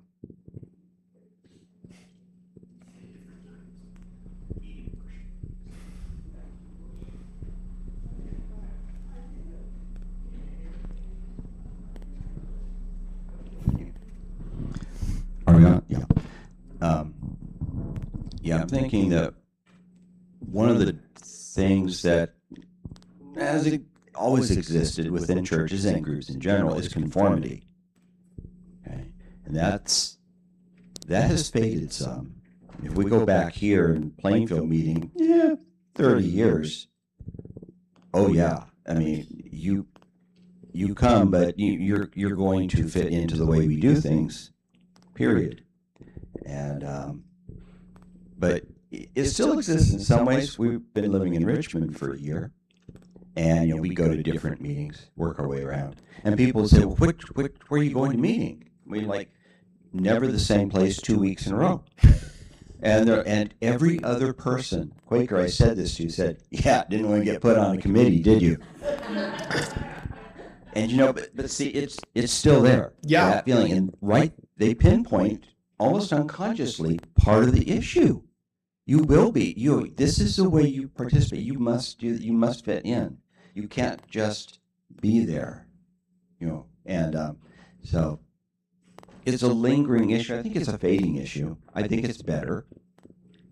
Are we on? Yeah. I'm thinking that one of the things that has always existed within churches and groups in general is conformity. Okay? And that has faded some. If we go back here in Plainfield meeting, 30 years, oh yeah. I mean, you come, but you're going to fit into the way we do things, period. And but it still exists in some ways. We've been living in Richmond for a year, and we go to different meetings, work our way around, and people say, "Well, where are you going to meeting?" Never the same place 2 weeks in a row. And every other person, Quaker, I said this to, said, "Yeah, didn't want to get put on a committee, did you?" And but see, it's still there. Yeah. That feeling, and they pinpoint almost unconsciously part of the issue. You will be. This is the way you participate. You must fit in. You can't just be there. And so it's a lingering issue. I think it's a fading issue. I think it's better.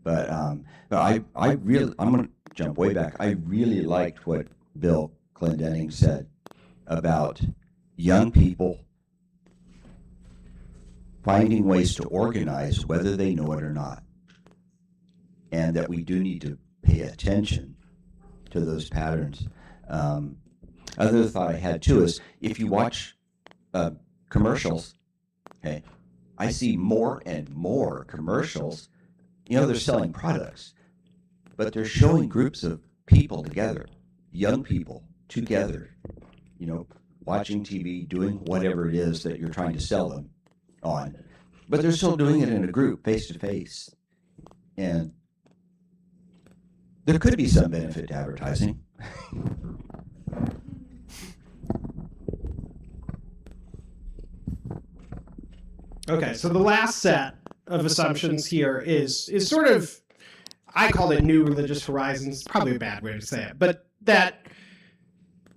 But I'm going to jump way back. I really liked what Bill Clendenning said about young people finding ways to organize whether they know it or not. And that we do need to pay attention to those patterns. Other thought I had too is if you watch commercials, okay, I see more and more commercials. They're selling products, but they're showing groups of people together, young people together, watching TV, doing whatever it is that you're trying to sell them on. But they're still doing it in a group, face to face. And there could be some benefit to advertising. Okay, so the last set of assumptions here is sort of, I call it new religious horizons, probably a bad way to say it, but that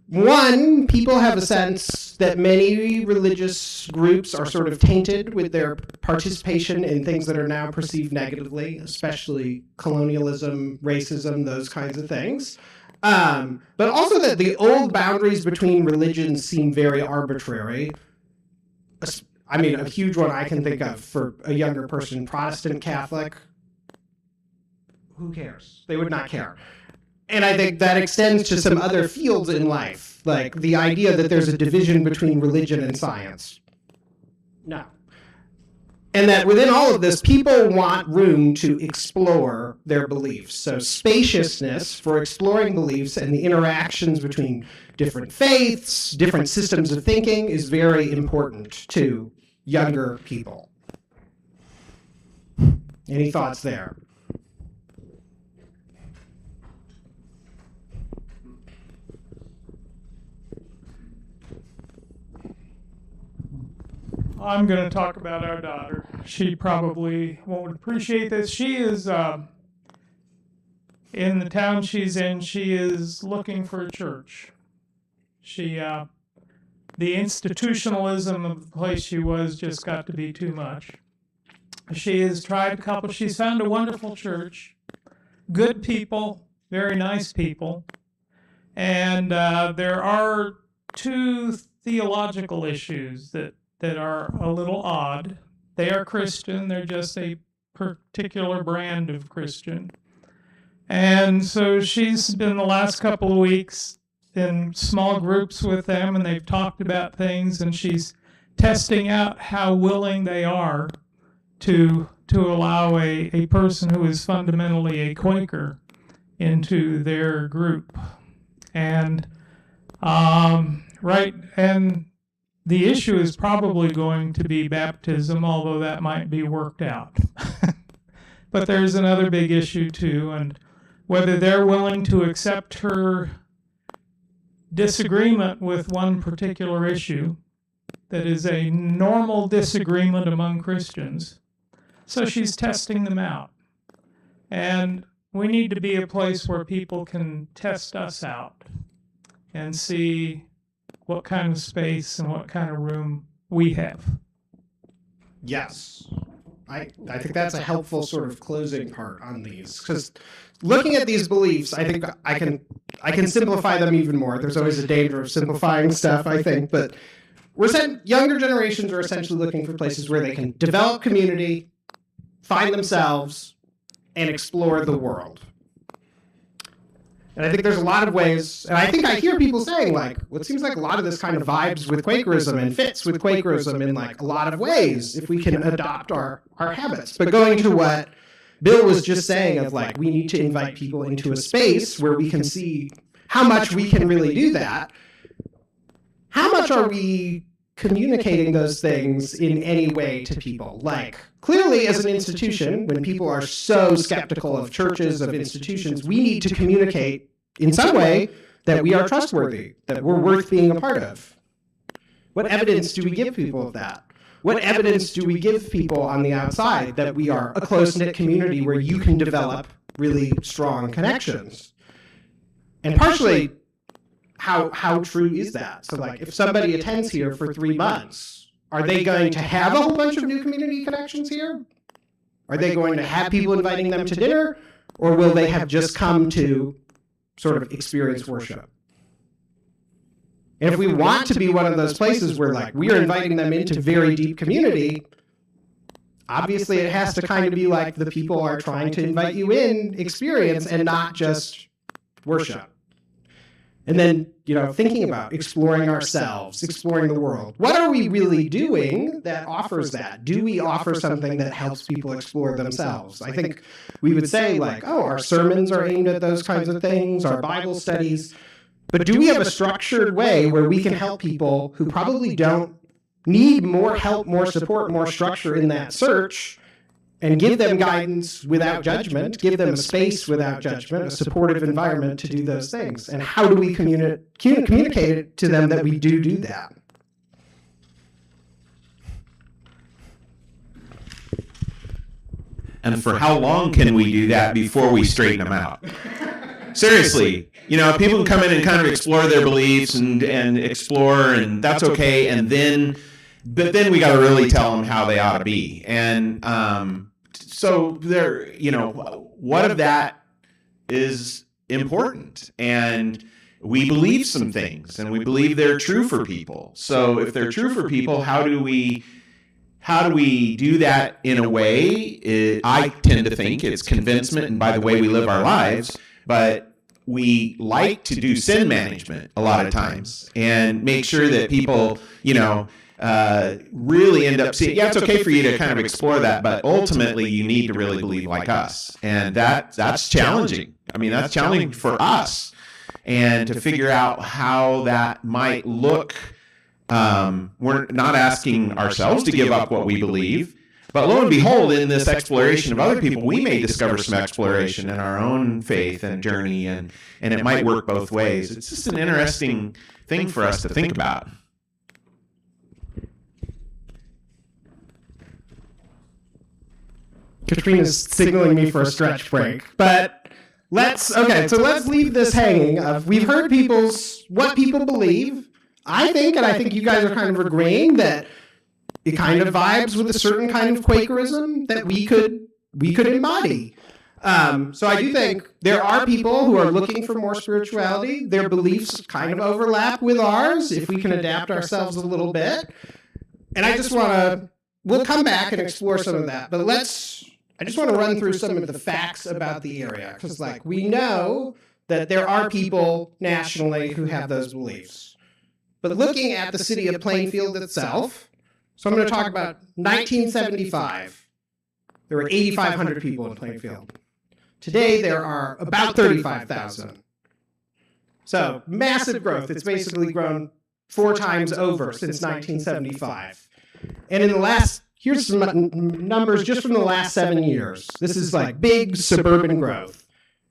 one, people have a sense that many religious groups are sort of tainted with their participation in things that are now perceived negatively, especially colonialism, racism, those kinds of things. But also that the old boundaries between religions seem very arbitrary. I mean, a huge one I can think of for a younger person, Protestant, Catholic, who cares? They would not care. And I think that extends to some other fields in life, like the idea that there's a division between religion and science. No. And that within all of this, people want room to explore their beliefs. So spaciousness for exploring beliefs and the interactions between different faiths, different systems of thinking is very important to younger people. Any thoughts there? I'm going to talk about our daughter. She probably won't appreciate this. She is, in the town she's in, she is looking for a church. She, the institutionalism of the place she was just got to be too much. She has tried a couple, she's found a wonderful church, good people, very nice people. And there are two theological issues that are a little odd. They are Christian, they're just a particular brand of Christian. And so she's been the last couple of weeks in small groups with them, and they've talked about things, and she's testing out how willing they are to allow a person who is fundamentally a Quaker into their group. And and the issue is probably going to be baptism, although that might be worked out. But there's another big issue too, and whether they're willing to accept her disagreement with one particular issue that is a normal disagreement among Christians. So she's testing them out. And we need to be a place where people can test us out and see what kind of space and what kind of room we have. Yes. I think that's a helpful sort of closing part on these, because looking at these beliefs, I think I can simplify them even more. There's always a danger of simplifying stuff, I think, but younger generations are essentially looking for places where they can develop community, find themselves, and explore the world. And I think there's a lot of ways, and I think I hear people saying, like, well, it seems like a lot of this kind of vibes with Quakerism and fits with Quakerism in, like, a lot of ways if we can adopt our habits. But going to what Bill was just saying of, like, we need to invite people into a space where we can see how much we can really do that. How much are we communicating those things in any way to people? Like, clearly as an institution, when people are so skeptical of churches, of institutions, we need to communicate in some way that we are trustworthy, that we're worth being a part of. What evidence do we give people of that? What evidence do we give people on the outside that we are a close-knit community where you can develop really strong connections? And partially, how true is that? So, like, if somebody attends here for 3 months, are they going to have a whole bunch of new community connections here? Are they going to have people inviting them to dinner? Or will they have just come to sort of experience worship? And if we want to be one of those places where, like, we are inviting them into very deep community, obviously it has to kind of be like the people are trying to invite you in experience and not just worship. And then, thinking about exploring ourselves, exploring the world. What are we really doing that offers that? Do we offer something that helps people explore themselves? I think we would say, like, oh, our sermons are aimed at those kinds of things, our Bible studies. But do we have a structured way where we can help people who probably don't need more help, more support, more structure in that search, and give them guidance without judgment, give them a space without judgment, a supportive environment to do those things? And how do we communicate it to them that we do that? And for how long can we do that before we straighten them out? Seriously, people can come in and kind of explore their beliefs and explore, and that's okay. But then we got to really tell them how they ought to be. And so there, what of that is important? And we believe some things, and we believe they're true for people. So if they're true for people, how do we do that in a way? I tend to think it's convincement and by the way we live our lives, but we like to do sin management a lot of times and make sure that people, really end up seeing, it's okay for you to kind of explore that, but ultimately you need to really believe like us. And that's challenging. I mean, that's challenging for us. And to figure out how that might look, we're not asking ourselves to give up what we believe, but lo and behold, in this exploration of other people, we may discover some exploration in our own faith and journey, and it might work both ways. It's just an interesting thing for us to think about. Katrina's signaling me for a stretch break. But let's leave this hanging. We've heard what people believe. I think you guys are kind of agreeing that it kind of vibes with a certain kind of Quakerism that we could embody. So I do think there are people who are looking for more spirituality. Their beliefs kind of overlap with ours if we can adapt ourselves a little bit. And I just we'll come back and explore some of that. But I just want to run through some of the facts about the area, because we know that there are people nationally who have those beliefs. But looking at the city of Plainfield itself, so I'm going to talk about 1975. There were 8,500 people in Plainfield. Today there are about 35,000. So massive growth. It's basically grown 4 times over since 1975. And in the last here's some numbers just from the last 7 years. This is big suburban growth.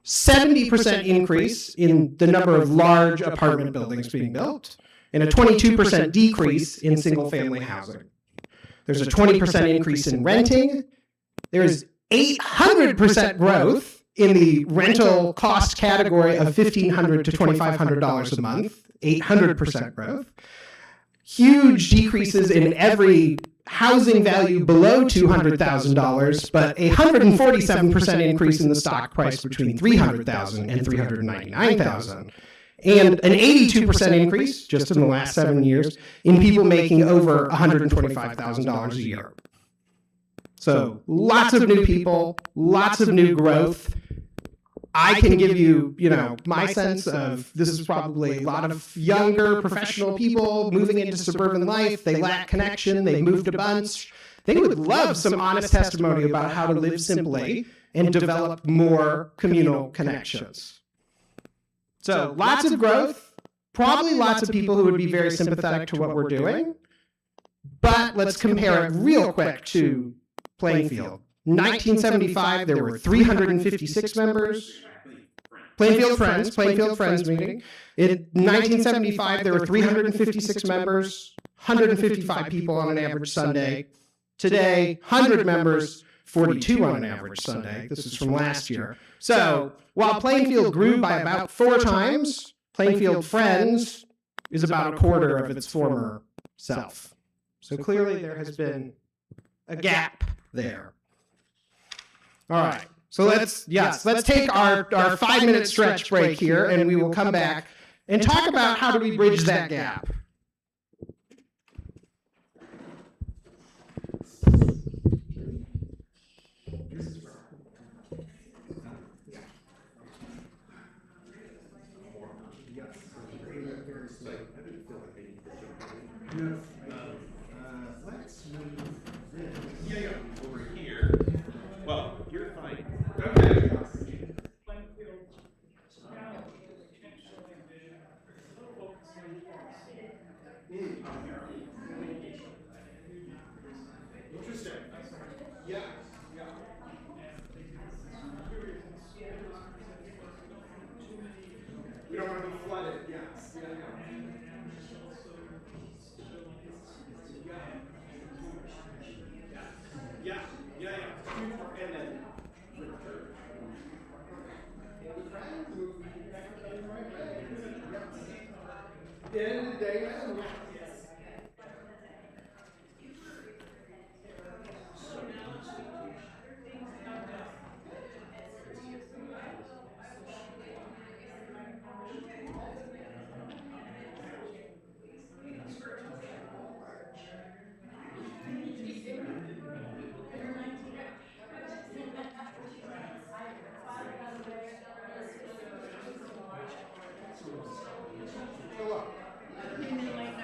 70% increase in the number of large apartment buildings being built, and a 22% decrease in single-family housing. There's a 20% increase in renting. There's 800% growth in the rental cost category of $1,500 to $2,500 a month. 800% growth. Huge decreases in every housing value below $200,000, but a 147% increase in the stock price between $300,000 and $399,000, and an 82% increase just in the last 7 years in people making over $125,000 a year. So lots of new people, lots of new growth. I can give you, my sense of this is probably a lot of younger professional people moving into suburban life. They lack connection. They moved a bunch. They would love some honest testimony about how to live simply and develop more communal connections. So lots of growth, probably lots of people who would be very sympathetic to what we're doing. But let's compare it real quick to Plainfield. 1975, there were 356 members. Plainfield Friends meeting. In 1975, there were 356 members, 155 people on an average Sunday. Today, 100 members, 42 on an average Sunday. This is from last year. So while Plainfield grew by about 4 times, Plainfield Friends is about a quarter of its former self. So clearly there has been a gap there. All right. So let's take our 5-minute stretch break here, and we will come back and talk about how do we bridge that gap. Over here. Well, you're fine. Okay. Interesting. Yeah. We don't want to be flooded. Yes. Yeah. And then for the church. And the friends move everything the right way. At the end of the day, man. Yes. I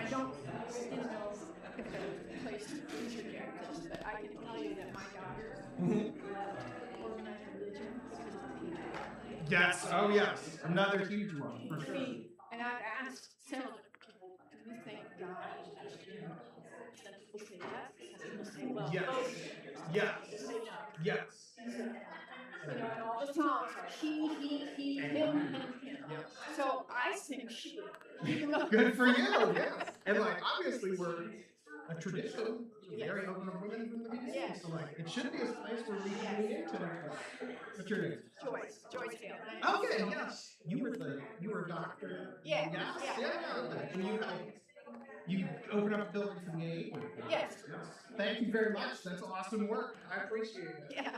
don't know if the place interject this, but I can tell you that my daughter organized religion. Yes. Oh, yes. Another huge one for sure. And I've asked several people, do you think God is Christian? Some people say yes, some people say well. Yes. And all the songs are he, him. So I think she. Good for you. Yes. And obviously we're a tradition. very open to women from the beginning. So like, it should be a place where we can lean into it. What's your name? Joyce Taylor. Okay, yes. You were a doctor. Yeah. Yes. Yeah. Okay. And you opened up a building for the AA. Yes. Thank you very much. That's awesome work. I appreciate it. Yeah.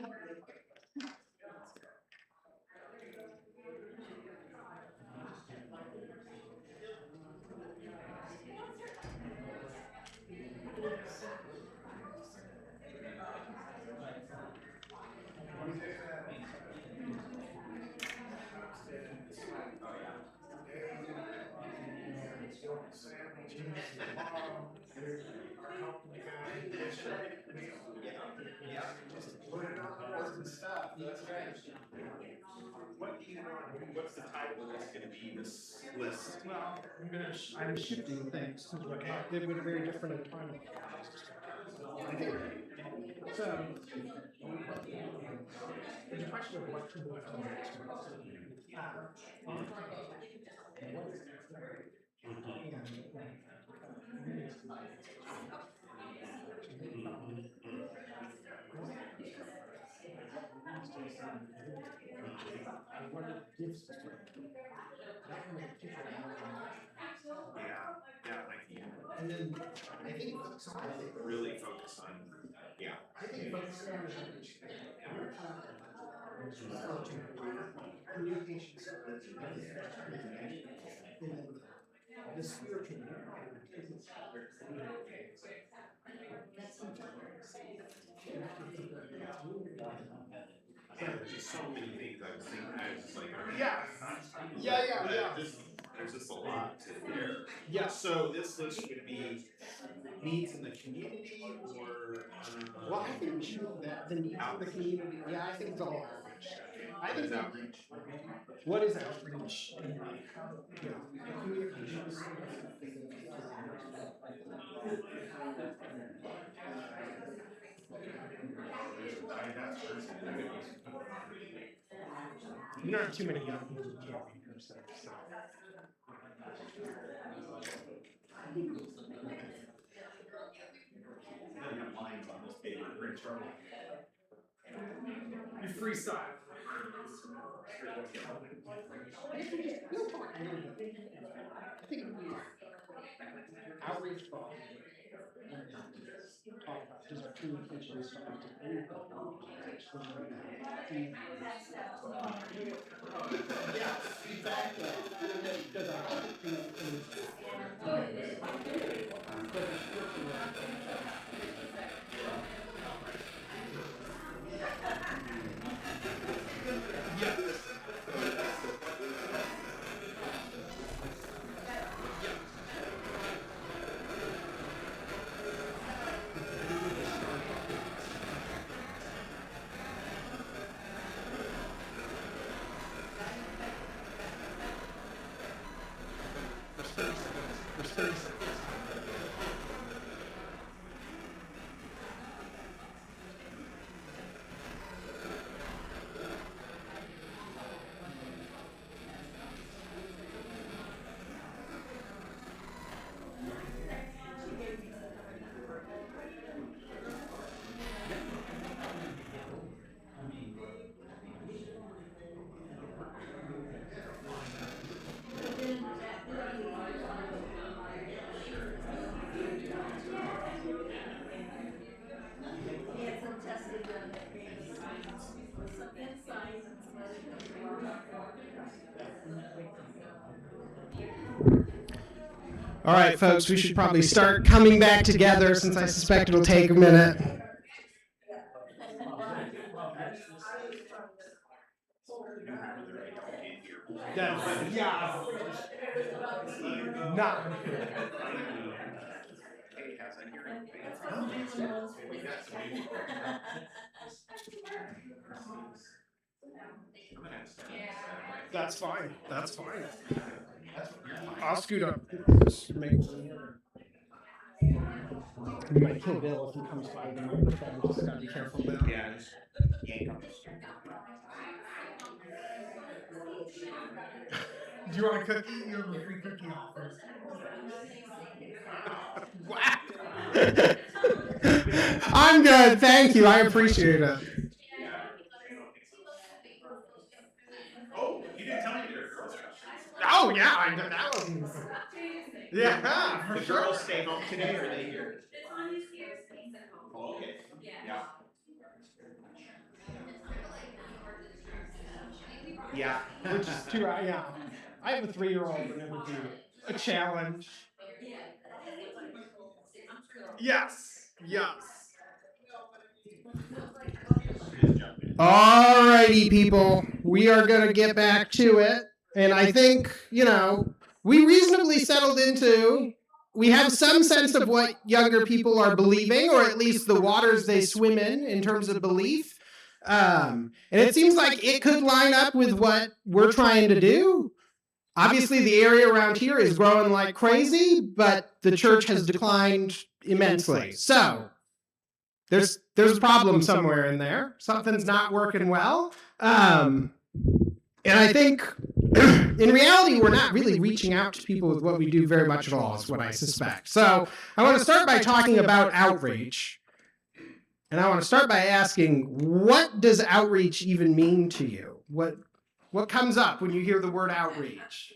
What's the title of this going to be? This list. Well, I'm shifting things to what they would very different in time. So, the question of what to do after the next one. And then I think really focus on I think focus on communication skills and the spiritual Just so many things I was thinking. I was just like, yeah. There's just a lot to hear. Yeah. So this list should be needs in the community, or Well, I think we should know that the needs of the community. Yeah, I think it's all outreach. I think it's outreach. What is outreach? You don't have too many young people who can't read themselves. So. lines on this paper. We're in trouble. You freestyle. I think outreach thought. Talk about just communication stuff. Yeah, exactly. All right, folks, we should probably start coming back together since I suspect it'll take a minute. Yeah. Not. That's fine. That's fine. I'll scoot up. Just make we might kill Bill if he comes by the microphone. Just gotta be careful about. Yeah, just yank on this. Do you want a cookie? You have a free cookie offer. Wow. I'm good. Thank you. I appreciate it. Oh, you didn't tell me they're Girl Scouts. Oh, yeah. That was. Yeah, for The sure. girls stay home today, or are they here? Oh, okay. Yeah. Yeah. Which is too, yeah. I have a 3-year-old, and it would be a challenge. Yes. Yes. All righty, people. We are going to get back to it. And I think, we reasonably settled into, we have some sense of what younger people are believing, or at least the waters they swim in terms of belief. And it seems like it could line up with what we're trying to do. Obviously, the area around here is growing like crazy, but the church has declined immensely. So there's a problem somewhere in there. Something's not working well. And I think in reality, we're not really reaching out to people with what we do very much at all, is what I suspect. So I want to start by talking about outreach. And I want to start by asking, what does outreach even mean to you? What comes up when you hear the word outreach?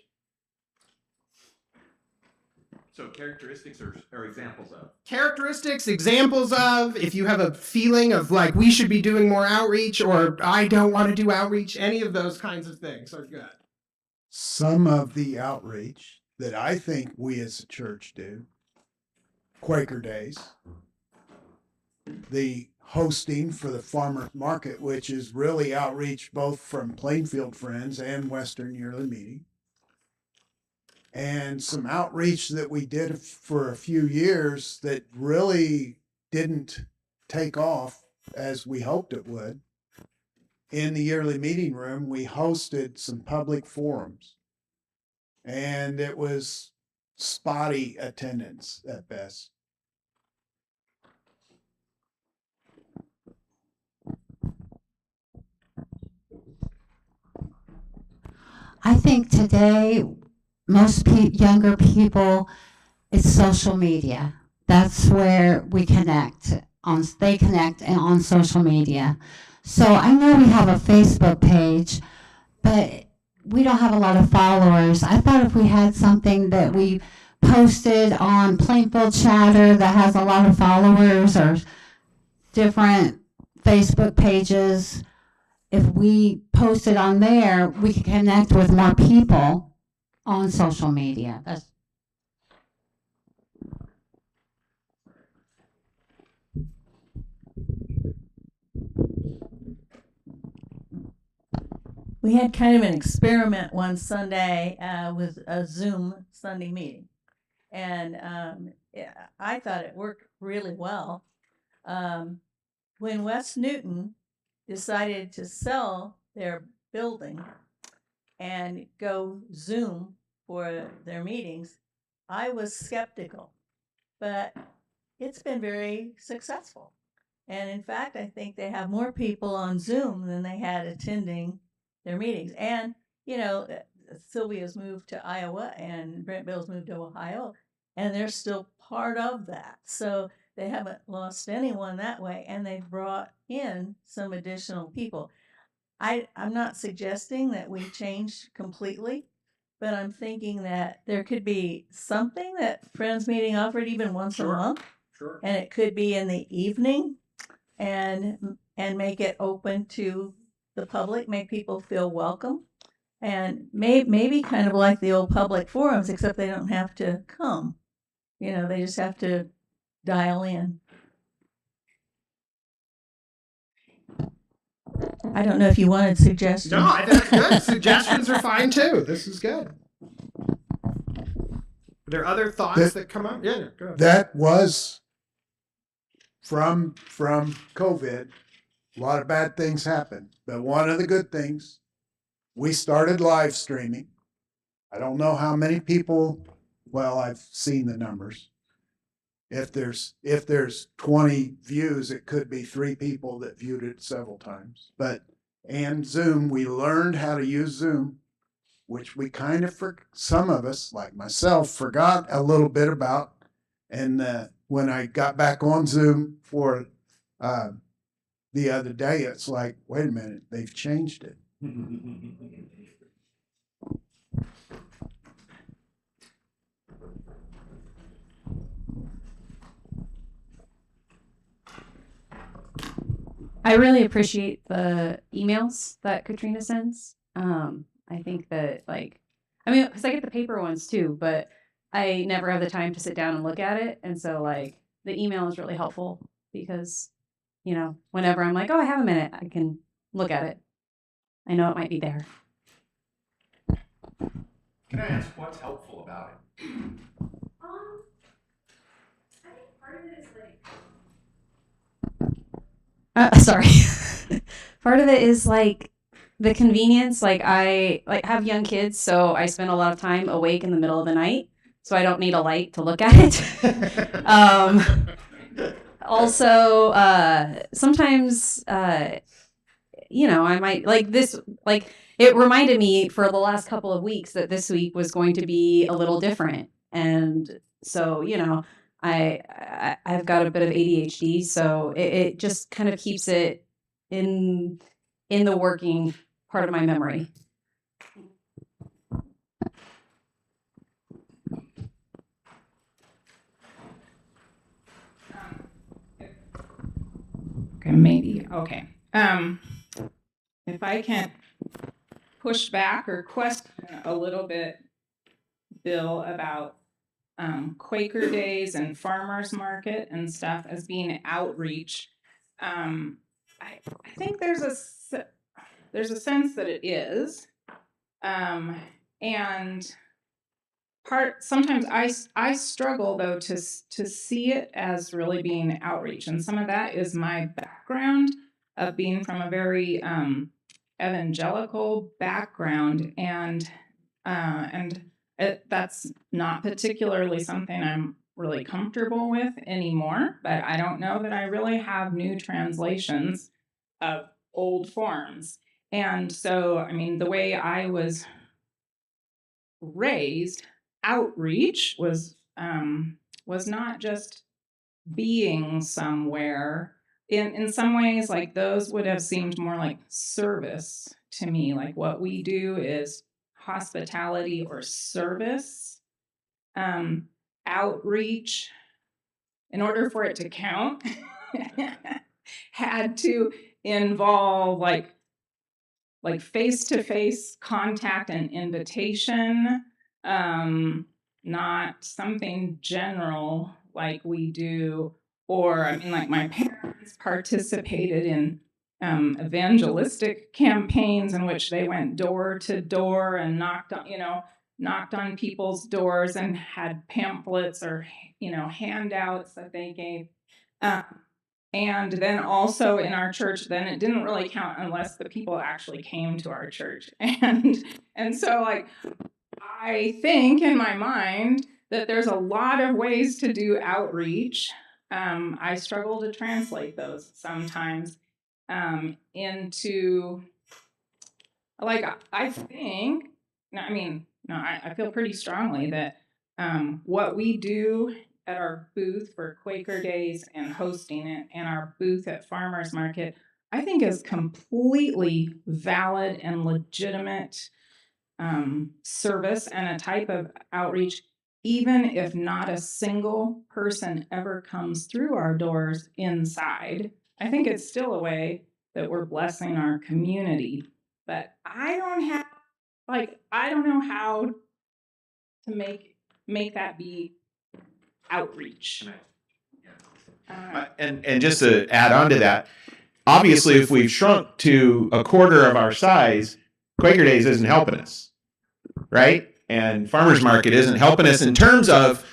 So characteristics or examples of? Characteristics, examples of, if you have a feeling of like we should be doing more outreach, or I don't want to do outreach, any of those kinds of things are good. Some of the outreach that I think we as a church do, Quaker Days, the hosting for the farmer market, which is really outreach both from Plainfield Friends and Western Yearly Meeting, and some outreach that we did for a few years that really didn't take off as we hoped it would. In the yearly meeting room, we hosted some public forums, and it was spotty attendance at best. I think today, most younger people, it's social media. That's where we connect. They connect on social media. So I know we have a Facebook page, but we don't have a lot of followers. I thought if we had something that we posted on Plainfield Chatter that has a lot of followers, or different Facebook pages, if we posted on there, we could connect with more people on social media. We had kind of an experiment one Sunday with a Zoom Sunday meeting. And I thought it worked really well. When West Newton decided to sell their building and go Zoom for their meetings, I was skeptical. But it's been very successful. And in fact, I think they have more people on Zoom than they had attending their meetings. And, Sylvia's moved to Iowa and Brent Bill's moved to Ohio, and they're still part of that. So they haven't lost anyone that way, and they've brought in some additional people. I'm not suggesting that we change completely, but I'm thinking that there could be something that Friends Meeting offered even once a month. Sure. And it could be in the evening, and make it open to the public, make people feel welcome, and maybe kind of like the old public forums, except they don't have to come. They just have to dial in. I don't know if you wanted suggestions. No, I think that's good. Suggestions are fine too. This is good. Are there other thoughts that come up? Yeah, go ahead. That was from COVID. A lot of bad things happened, but one of the good things, we started live streaming. I don't know how many people, well, I've seen the numbers. If there's 20 views, it could be 3 people that viewed it several times. And Zoom, we learned how to use Zoom, which we kind of, some of us, like myself, forgot a little bit about And when I got back on Zoom for the other day, it's like, wait a minute, they've changed it. I really appreciate the emails that Katrina sends. I think that because I get the paper ones too, but I never have the time to sit down and look at it. And so the email is really helpful because, whenever I'm like, oh, I have a minute, I can look at it. I know it might be there. Can I ask what's helpful about it? I think part of it is sorry. Part of it is the convenience. I have young kids, so I spend a lot of time awake in the middle of the night, so I don't need a light to look at it. Also, sometimes, I might it reminded me for the last couple of weeks that this week was going to be a little different. And so, I've got a bit of ADHD, so it just kind of keeps it in the working part of my memory. Okay, maybe. Okay. If I can push back or question a little bit, Bill, about Quaker Days and farmers market and stuff as being outreach. I think there's a sense that it is, and sometimes I struggle though to see it as really being outreach, and some of that is my background of being from a very evangelical background, and that's not particularly something I'm really comfortable with anymore, but I don't know that I really have new translations of old forms. And so, I mean, the way I was raised, outreach was not just being somewhere. In some ways, like those would have seemed more like service to me. Like what we do is hospitality or service. Outreach, in order for it to count, had to involve like face-to-face contact and invitation, not something general like we do. Or I mean, like my parents participated in evangelistic campaigns in which they went door to door and knocked on people's doors and had pamphlets or handouts that they gave. And then also in our church, then it didn't really count unless the people actually came to our church. And so I think in my mind that there's a lot of ways to do outreach. I struggle to translate those sometimes into I think, I feel pretty strongly that what we do at our booth for Quaker Days and hosting it and our booth at Farmers Market, I think is completely valid and legitimate service and a type of outreach, even if not a single person ever comes through our doors inside. I think it's still a way that we're blessing our community. But I don't know how to make that be outreach. And just to add on to that, obviously, if we've shrunk to a quarter of our size, Quaker Days isn't helping us, right? And Farmers Market isn't helping us in terms of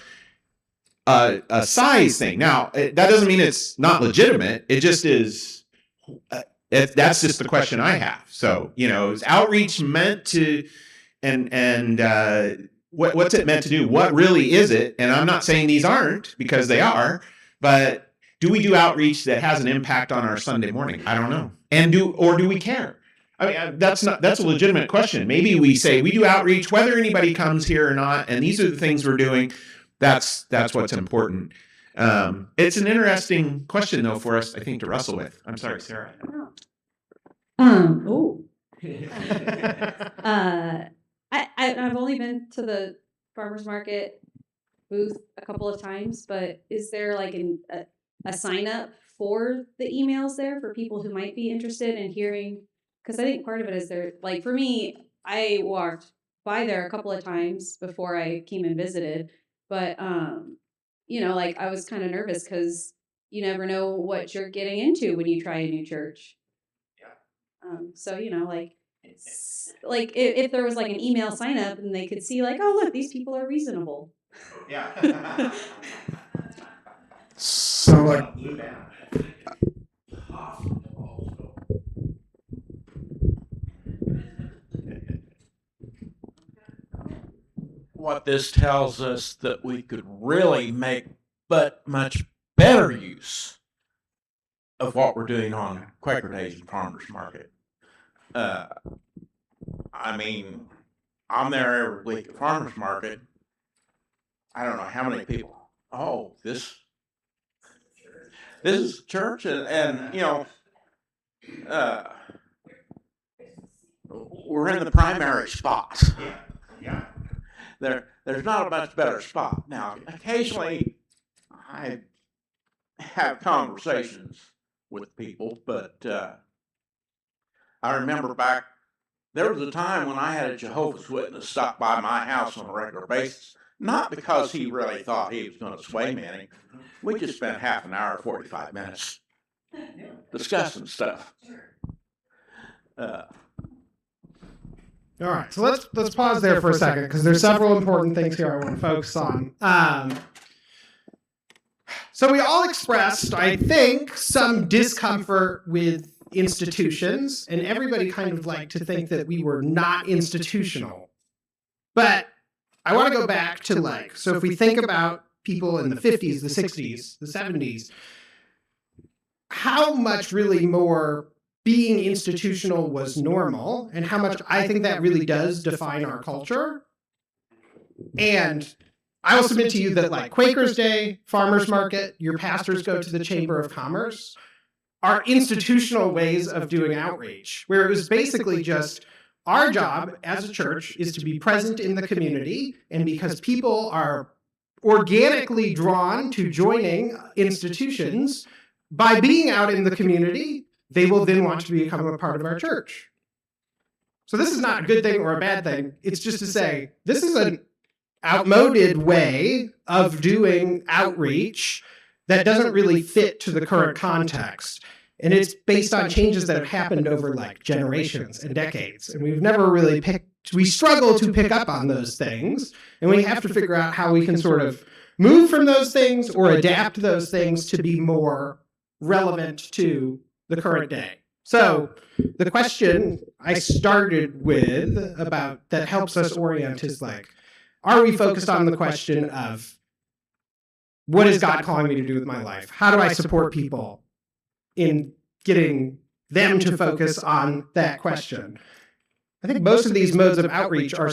a size thing. Now, that doesn't mean it's not legitimate. It just is. That's just the question I have. So, is outreach meant to, and what's it meant to do? What really is it? And I'm not saying these aren't, because they are, but do we do outreach that has an impact on our Sunday morning? I don't know. And do we care? I mean, that's a legitimate question. Maybe we say we do outreach whether anybody comes here or not, and these are the things we're doing. That's what's important. It's an interesting question though for us, I think, to wrestle with. I'm sorry, Sarah. I've only been to the farmers market booth a couple of times, but is there like a sign up for the emails there for people who might be interested in hearing? Because I think part of it is there, like for me, I walked by there a couple of times before I came and visited, but like I was kind of nervous because you never know what you're getting into when you try a new church. So like if there was like an email sign up and they could see like, oh look, these people are reasonable. Yeah. So like, what this tells us that we could really make but much better use of what we're doing on Quaker Days and Farmers Market. I mean, I'm there every week at Farmers Market. I don't know how many people. Oh, this is church, and we're in the primary spot. Yeah. There's not a much better spot. Now, occasionally, I have conversations with people, but I remember there was a time when I had a Jehovah's Witness stop by my house on a regular basis, not because he really thought he was going to sway me any. We just spent half an hour, 45 minutes discussing stuff. All right, so let's pause there for a second because there's several important things here I want to focus on. So we all expressed, I think, some discomfort with institutions, and everybody kind of liked to think that we were not institutional. But I want to go back to so if we think about people in the 50s, the 60s, the 70s, how much really more being institutional was normal, and how much I think that really does define our culture. And I will submit to you that Quakers Day, Farmers Market, your pastors go to the Chamber of Commerce, are institutional ways of doing outreach, where it was basically just our job as a church is to be present in the community, and because people are organically drawn to joining institutions, by being out in the community, they will then want to become a part of our church. So this is not a good thing or a bad thing. It's just to say, this is an outmoded way of doing outreach that doesn't really fit to the current context. And it's based on changes that have happened over generations and decades. And we've never really we struggle to pick up on those things. And we have to figure out how we can sort of move from those things or adapt those things to be more relevant to the current day. So the question I started with about that helps us orient is are we focused on the question of what is God calling me to do with my life? How do I support people in getting them to focus on that question? I think most of these modes of outreach are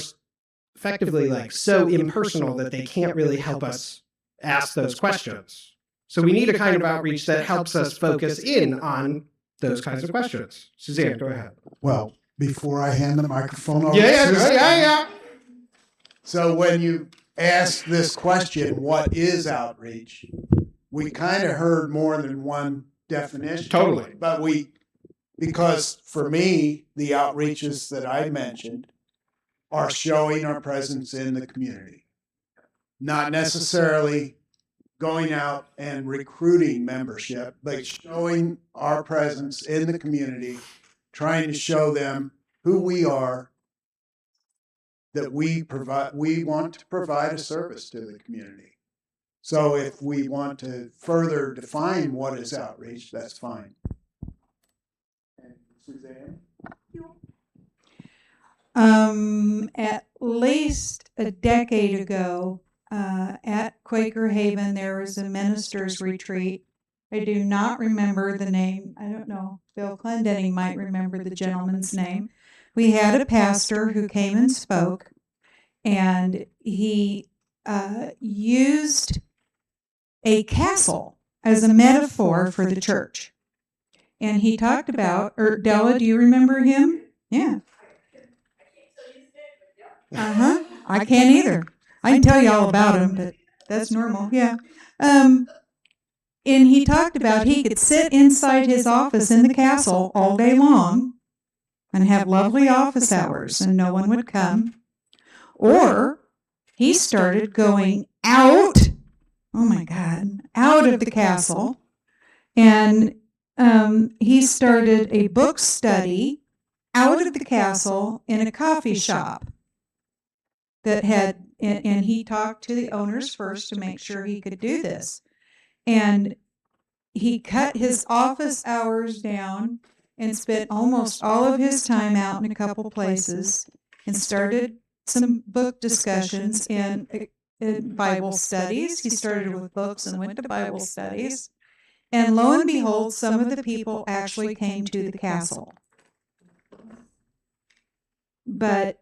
effectively so impersonal that they can't really help us ask those questions. So we need a kind of outreach that helps us focus in on those kinds of questions. Suzanne, go ahead. Well, before I hand the microphone over Yeah. So when you ask this question, what is outreach? We kind of heard more than one definition. Totally. But because for me, the outreaches that I mentioned are showing our presence in the community. Not necessarily going out and recruiting membership, but showing our presence in the community, trying to show them who we are, that we want to provide a service to the community. So if we want to further define what is outreach, that's fine. And Suzanne? At least a decade ago, at Quaker Haven, there was a minister's retreat. I do not remember the name. I don't know. Bill Clendenning might remember the gentleman's name. We had a pastor who came and spoke, and he used a castle as a metaphor for the church. And he talked about, or Della, do you remember him? Yeah. I can't either. I can tell you all about him, but that's normal. Yeah. And he talked about he could sit inside his office in the castle all day long and have lovely office hours and no one would come. Or he started going out, oh my God, out of the castle. And he started a book study out of the castle in a coffee shop that had, and he talked to the owners first to make sure he could do this. And he cut his office hours down and spent almost all of his time out in a couple places and started some book discussions and Bible studies. He started with books and went to Bible studies. And lo and behold, some of the people actually came to the castle. But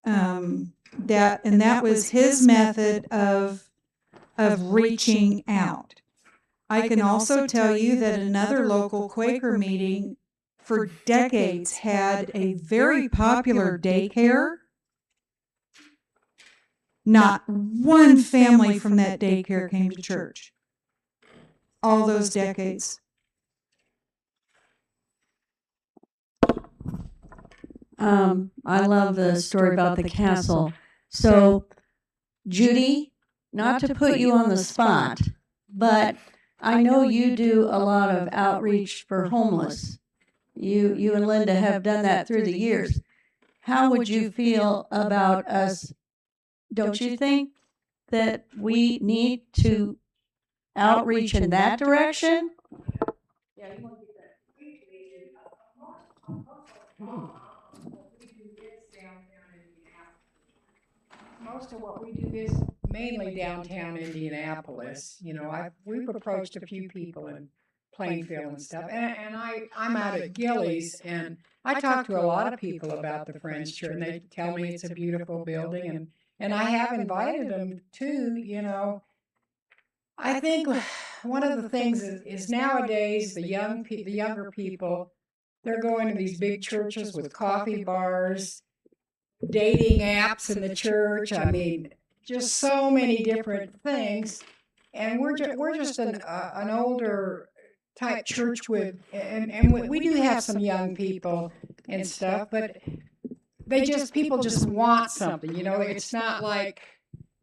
that was his method of reaching out. I can also tell you that another local Quaker meeting for decades had a very popular daycare. Not one family from that daycare came to church. All those decades. I love the story about the castle. So, Judy, not to put you on the spot, but I know you do a lot of outreach for homeless. You and Linda have done that through the years. How would you feel about us? Don't you think that we need to outreach in that direction? Yeah, you want to Most of what we do is mainly downtown Indianapolis. You know, we've approached a few people in Plainfield and stuff, and I'm out at Gillies, and I talk to a lot of people about the Friends Church, and they tell me it's a beautiful building, and I have invited them too. You know, I think one of the things is nowadays the younger people, they're going to these big churches with coffee bars, dating apps in the church. I mean, just so many different things. And we're just an older type church with, and we do have some young people and stuff, but people just want something. You know, it's not like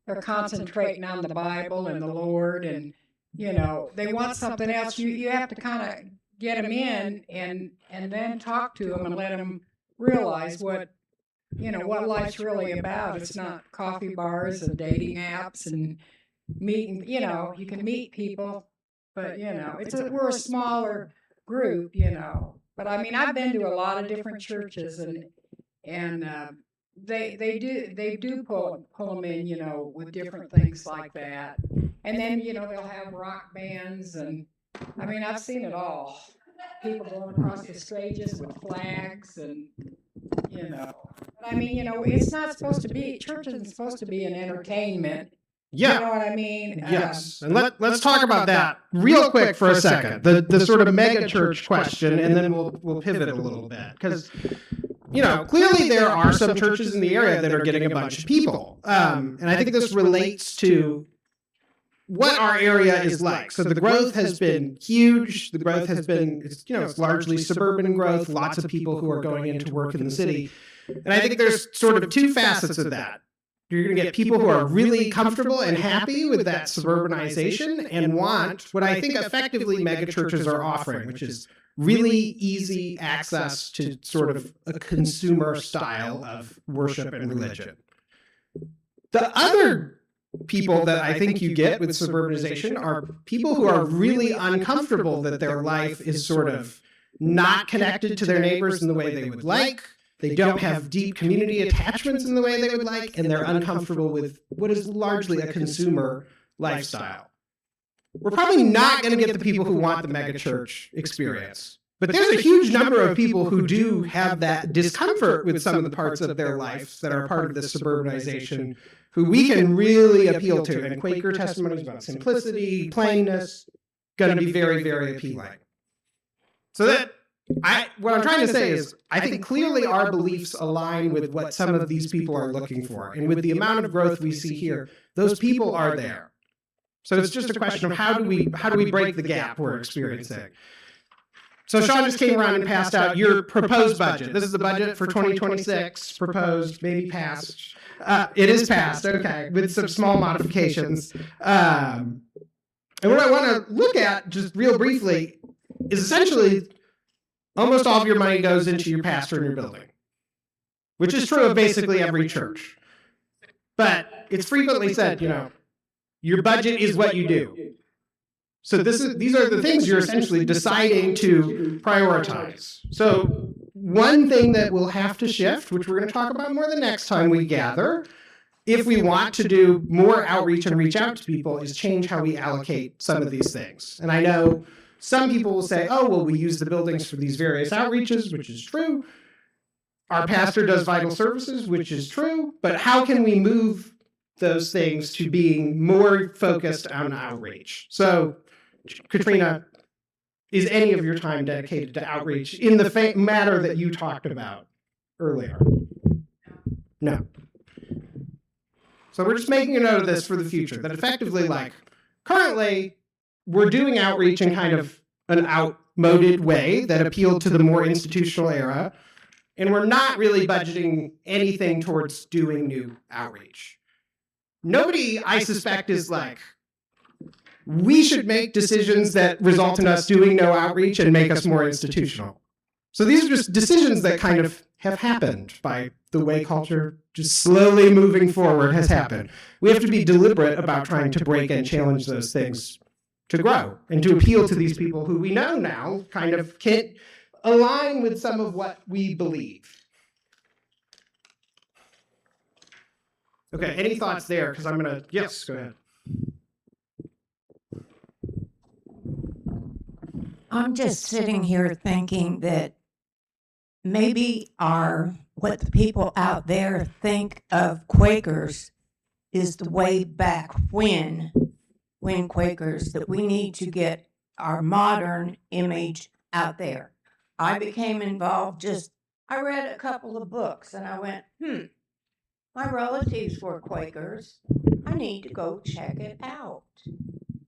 they're concentrating on the Bible and the Lord, and you know, they want something else. You have to kind of get them in and then talk to them and let them realize what life's really about. It's not coffee bars and dating apps and meeting. You know, you can meet people, but you know, we're a smaller group. You know, but I mean, I've been to a lot of different churches, and they do pull them in. You know, with different things like that, and then you know they'll have rock bands, and I mean, I've seen it all. People going across the stages with flags, and you know. But I mean, you know, it's not supposed to be. Church isn't supposed to be an entertainment. Yeah. You know what I mean? Yes. And let's talk about that real quick for a second. The sort of mega church question, and then we'll pivot a little bit, because you know, clearly there are some churches in the area that are getting a bunch of people, and I think this relates to what our area is like. So the growth has been huge. The growth has been, it's largely suburban growth, lots of people who are going into work in the city. And I think there's sort of two facets of that. You're going to get people who are really comfortable and happy with that suburbanization and want what I think effectively megachurches are offering, which is really easy access to sort of a consumer style of worship and religion. The other people that I think you get with suburbanization are people who are really uncomfortable that their life is sort of not connected to their neighbors in the way they would like. They don't have deep community attachments in the way they would like, and they're uncomfortable with what is largely a consumer lifestyle. We're probably not going to get the people who want the megachurch experience. But there's a huge number of people who do have that discomfort with some of the parts of their lives that are part of this suburbanization, who we can really appeal to. And Quaker testimonies about simplicity, plainness, going to be very, very appealing. So what I'm trying to say is, I think clearly our beliefs align with what some of these people are looking for. And with the amount of growth we see here, those people are there. So it's just a question of how do we break the gap we're experiencing. So Sean just came around and passed out your proposed budget. This is the budget for 2026, proposed, maybe passed. It is passed, okay, with some small modifications. And what I want to look at, just real briefly, is essentially almost all of your money goes into your pastor and your building, which is true of basically every church. But it's frequently said, your budget is what you do. So these are the things you're essentially deciding to prioritize. So one thing that will have to shift, which we're going to talk about more the next time we gather, if we want to do more outreach and reach out to people, is change how we allocate some of these things. And I know some people will say, oh, well, we use the buildings for these various outreaches, which is true. Our pastor does vital services, which is true. But how can we move those things to being more focused on outreach? So, Katrina, is any of your time dedicated to outreach in the matter that you talked about earlier? No. So we're just making a note of this for the future, that effectively, currently, we're doing outreach in kind of an outmoded way that appealed to the more institutional era, and we're not really budgeting anything towards doing new outreach. Nobody, I suspect, is we should make decisions that result in us doing no outreach and make us more institutional. So these are just decisions that kind of have happened by the way culture just slowly moving forward has happened. We have to be deliberate about trying to break and challenge those things to grow and to appeal to these people who we know now kind of can align with some of what we believe. Okay, any thoughts there? Because I'm going to, yes, go ahead. I'm just sitting here thinking that maybe what the people out there think of Quakers is the way back when Quakers, that we need to get our modern image out there. I became involved I read a couple of books and I went, my relatives were Quakers. I need to go check it out.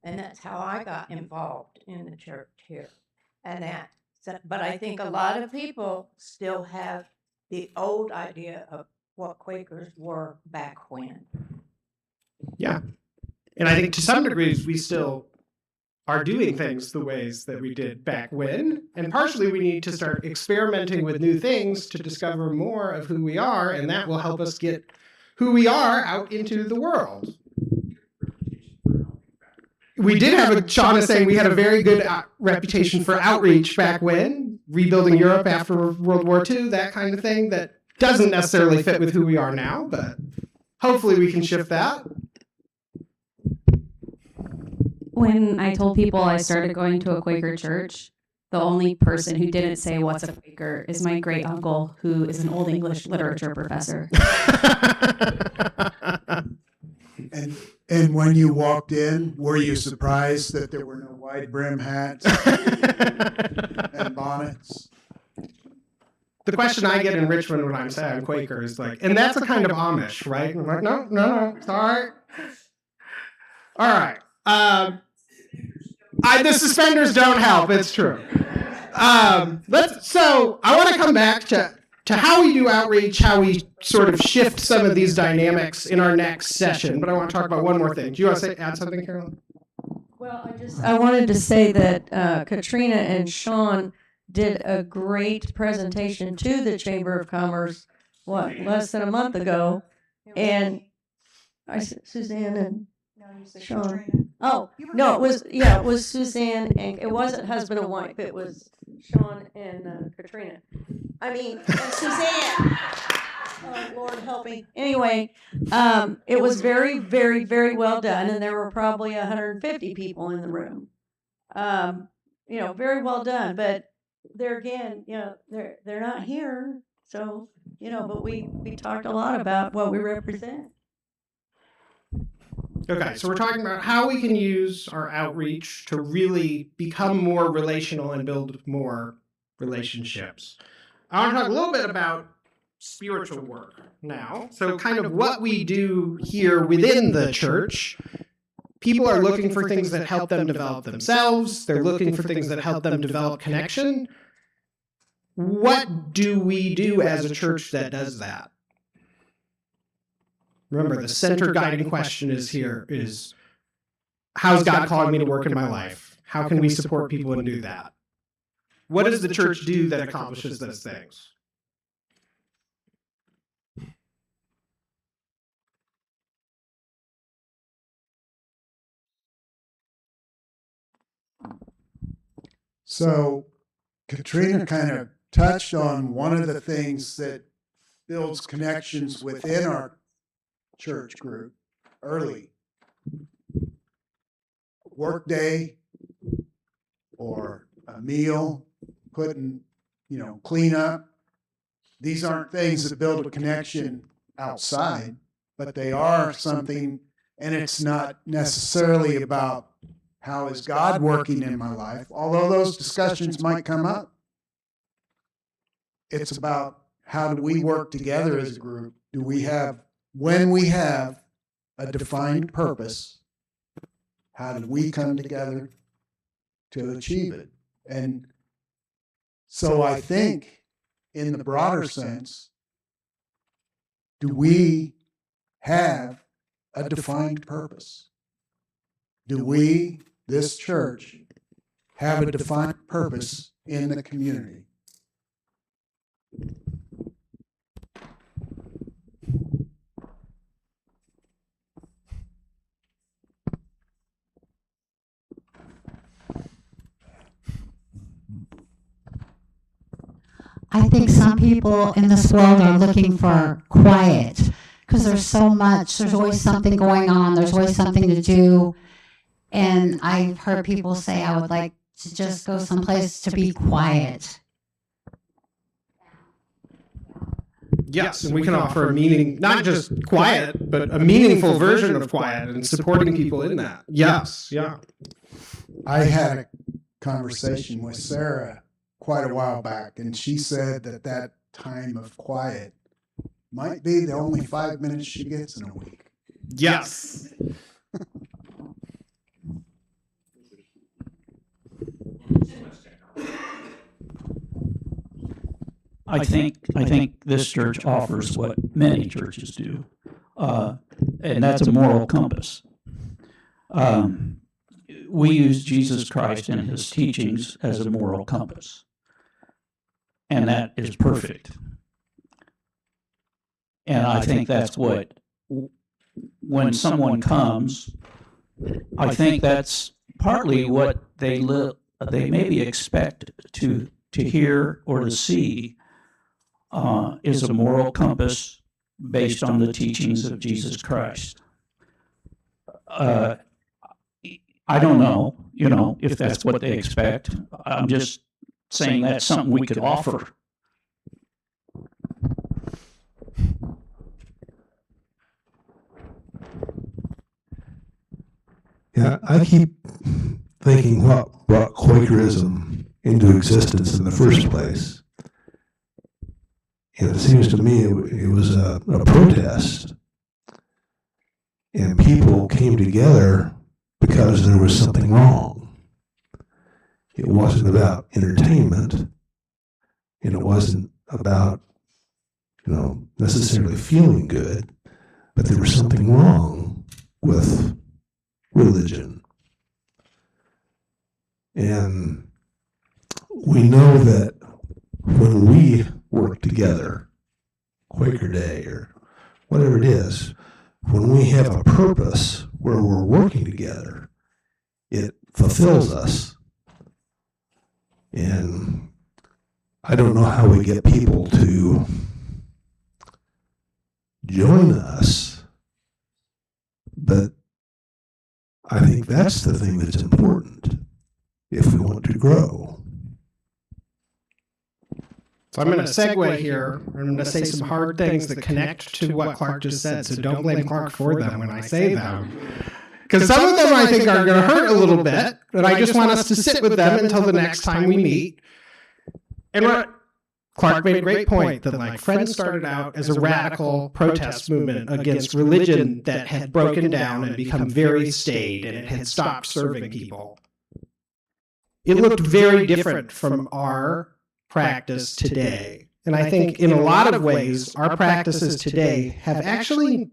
And that's how I got involved in the church here. But I think a lot of people still have the old idea of what Quakers were back when. Yeah. And I think to some degrees we still are doing things the ways that we did back when. And partially we need to start experimenting with new things to discover more of who we are, and that will help us get who we are out into the world. We did have Sean is saying we had a very good reputation for outreach back when, rebuilding Europe after World War II, that kind of thing that doesn't necessarily fit with who we are now, but hopefully we can shift that. When I told people I started going to a Quaker church, the only person who didn't say what's a Quaker is my great uncle, who is an old English literature professor. And when you walked in, were you surprised that there were no wide brim hats and bonnets? The question I get in Richmond when I'm saying I'm Quaker is and that's a kind of Amish, right? I'm like, no, sorry. All right. The suspenders don't help. It's true. So I want to come back to how we do outreach, how we sort of shift some of these dynamics in our next session. But I want to talk about one more thing. Do you want to add something, Carolyn? Well, I wanted to say that Katrina and Sean did a great presentation to the Chamber of Commerce, less than a month ago. And Suzanne and Sean. Oh, no, it was Suzanne, and it wasn't husband and wife. It was Sean and Katrina. And Suzanne. Oh, Lord help me. Anyway, it was very, very, very well done, and there were probably 150 people in the room. Very well done. But there again, they're not here, so but we talked a lot about what we represent. Okay, so we're talking about how we can use our outreach to really become more relational and build more relationships. I want to talk a little bit about spiritual work now. So, kind of what we do here within the church. People are looking for things that help them develop themselves, they're looking for things that help them develop connection. What do we do as a church that does that? Remember, the center guiding question is how's God calling me to work in my life? How can we support people and do that? What does the church do that accomplishes those things? So Katrina kind of touched on one of the things that builds connections within our church group early. Work day or a meal, putting, clean up. These aren't things that build a connection outside, but they are something, and it's not necessarily about how is God working in my life, although those discussions might come up. It's about how do we work together as a group? When we have a defined purpose, how do we come together to achieve it? And so I think in the broader sense, do we have a defined purpose? Do we, this church, have a defined purpose in the community? I think some people in this world are looking for quiet because there's so much. There's always something going on. There's always something to do. And I've heard people say, I would like to just go someplace to be quiet. Yes, and we can offer a meaning, not just quiet, but a meaningful version of quiet and supporting people in that. Yes, yeah. I had a conversation with Sarah quite a while back, and she said that time of quiet might be the only 5 minutes she gets in a week. Yes. I think this church offers what many churches do, and that's a moral compass. We use Jesus Christ and his teachings as a moral compass, and that is perfect. And I think that's what, when someone comes, I think that's partly what they maybe expect to hear or to see. Is a moral compass based on the teachings of Jesus Christ. I don't know, if that's what they expect. I'm just saying that's something we could offer. Yeah, I keep thinking what brought Quakerism into existence in the first place. And it seems to me it was a protest. And people came together because there was something wrong. It wasn't about entertainment, and it wasn't about, necessarily feeling good, but there was something wrong with religion. And we know that when we work together, Quaker Day or whatever it is, when we have a purpose where we're working together, it fulfills us. And I don't know how we get people to join us, but I think that's the thing that's important if we want to grow. So I'm going to segue here. I'm going to say some hard things that connect to what Clark just said. So don't blame Clark for them when I say them. Because some of them I think are going to hurt a little bit, but I just want us to sit with them until the next time we meet. And what Clark made a great point that like Friends started out as a radical protest movement against religion that had broken down and become very staid, and it had stopped serving people. It looked very different from our practice today. And I think in a lot of ways, our practices today have actually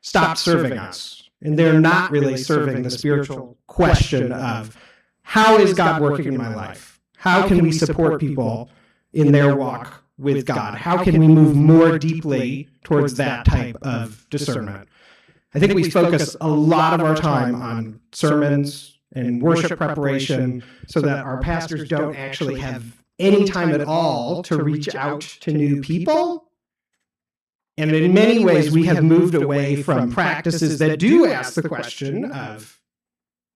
stopped serving us. And they're not really serving the spiritual question of how is God working in my life? How can we support people in their walk with God? How can we move more deeply towards that type of discernment? I think we focus a lot of our time on sermons and worship preparation so that our pastors don't actually have any time at all to reach out to new people. And in many ways, we have moved away from practices that do ask the question of,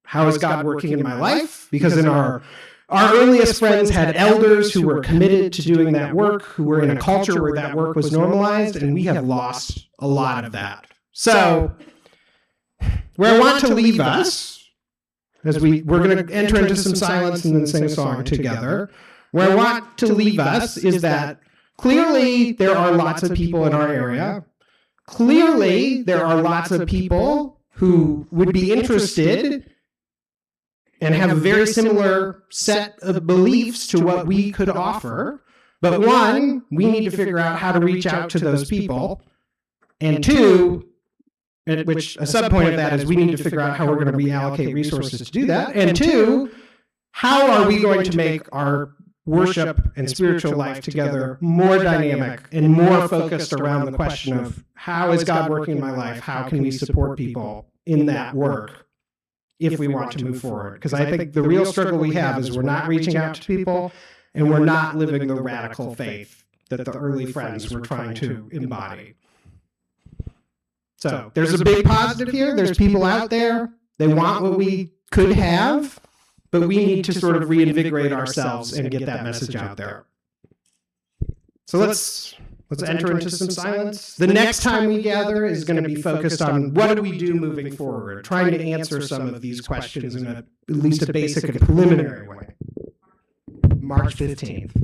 how is God working in my life? Because in our earliest friends had elders who were committed to doing that work, who were in a culture where that work was normalized, and we have lost a lot of that. So, where I want to leave us, as we're going to enter into some silence and then sing a song together, where I want to leave us is that clearly there are lots of people in our area. Clearly there are lots of people who would be interested and have a very similar set of beliefs to what we could offer. But one, we need to figure out how to reach out to those people. And two, which a subpoint of that is we need to figure out how we're going to reallocate resources to do that. And two, how are we going to make our worship and spiritual life together more dynamic and more focused around the question of how is God working in my life? How can we support people in that work if we want to move forward? Because I think the real struggle we have is we're not reaching out to people and we're not living the radical faith that the early friends were trying to embody. So there's a big positive here. There's people out there. They want what we could have, but we need to sort of reinvigorate ourselves and get that message out there. So let's enter into some silence. The next time we gather is going to be focused on what do we do moving forward, trying to answer some of these questions in at least a basic and preliminary way. March 15th.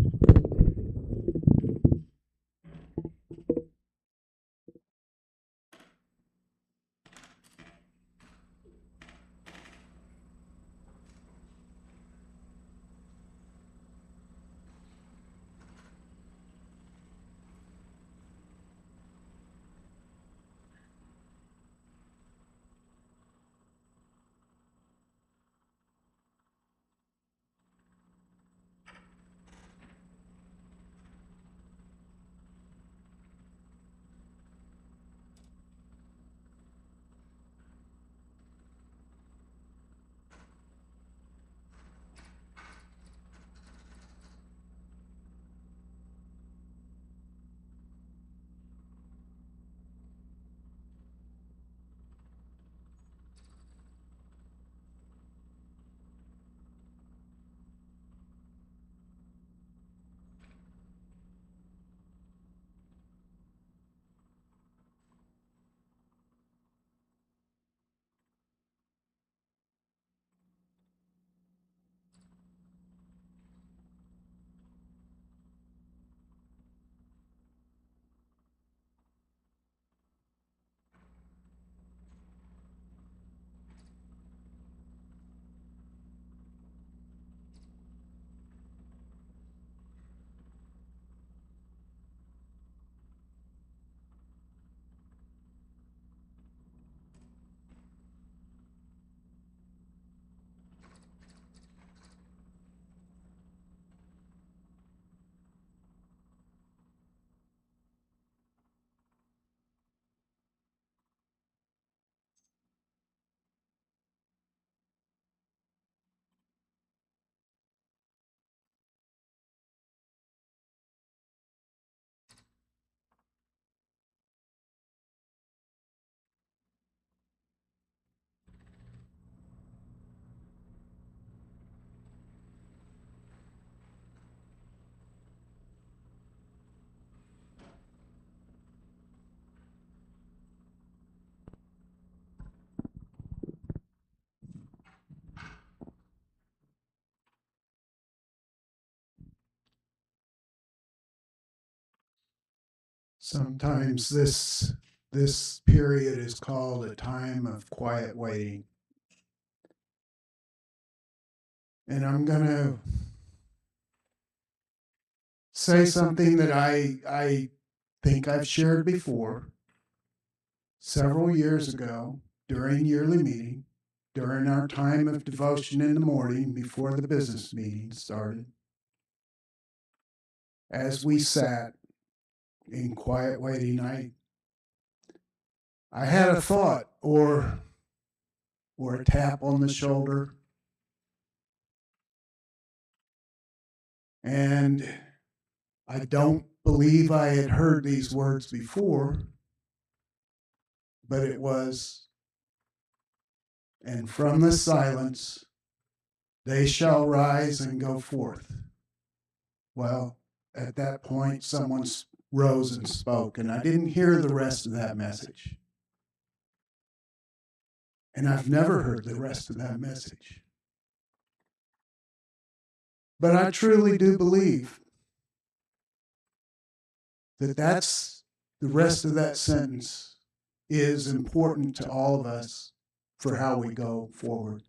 Sometimes this period is called a time of quiet waiting. And I'm going to say something that I think I've shared before. Several years ago, during yearly meeting, during our time of devotion in the morning before the business meeting started, as we sat in quiet waiting, I had a thought or a tap on the shoulder. And I don't believe I had heard these words before, but it was, "And from the silence they shall rise and go forth." Well, at that point, someone rose and spoke, and I didn't hear the rest of that message. And I've never heard the rest of that message. But I truly do believe that that's the rest of that sentence is important to all of us for how we go forward.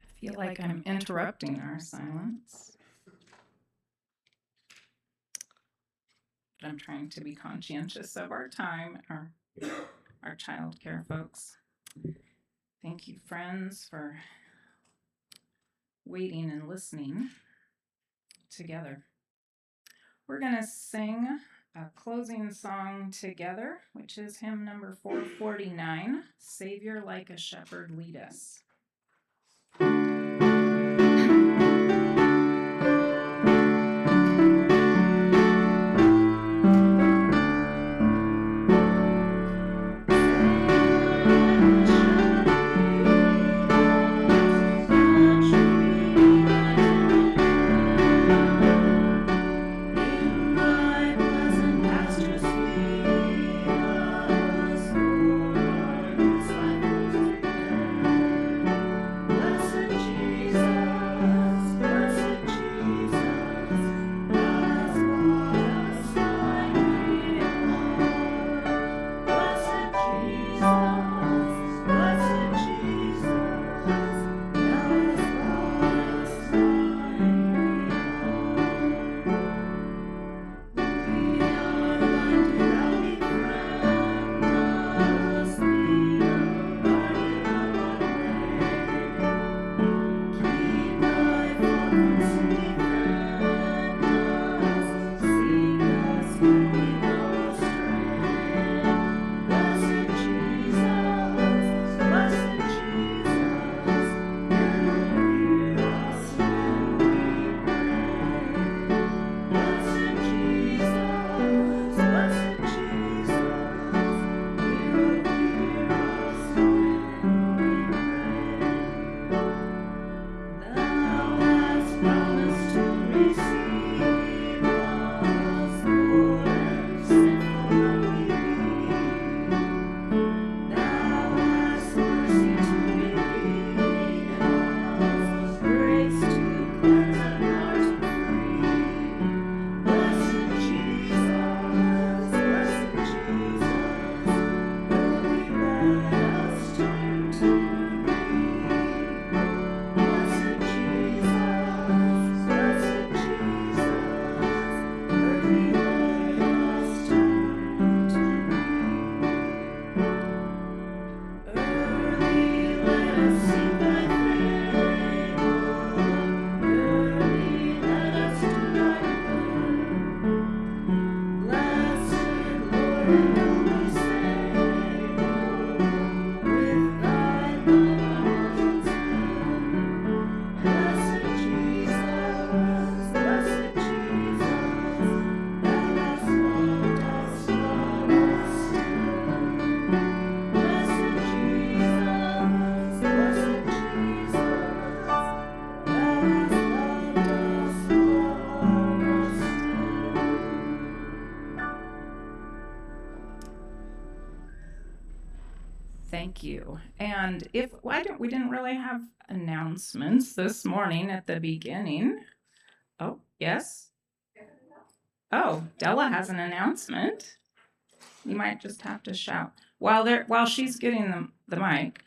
I feel like I'm interrupting our silence. But I'm trying to be conscientious of our time, our childcare folks. Thank you, friends, for waiting and listening together. We're going to sing a closing song together, which is hymn number 449, Savior Like a Shepherd Lead Us. Thank you. And we didn't really have announcements this morning at the beginning. Oh, yes. Oh, Della has an announcement. You might just have to shout while she's getting the mic.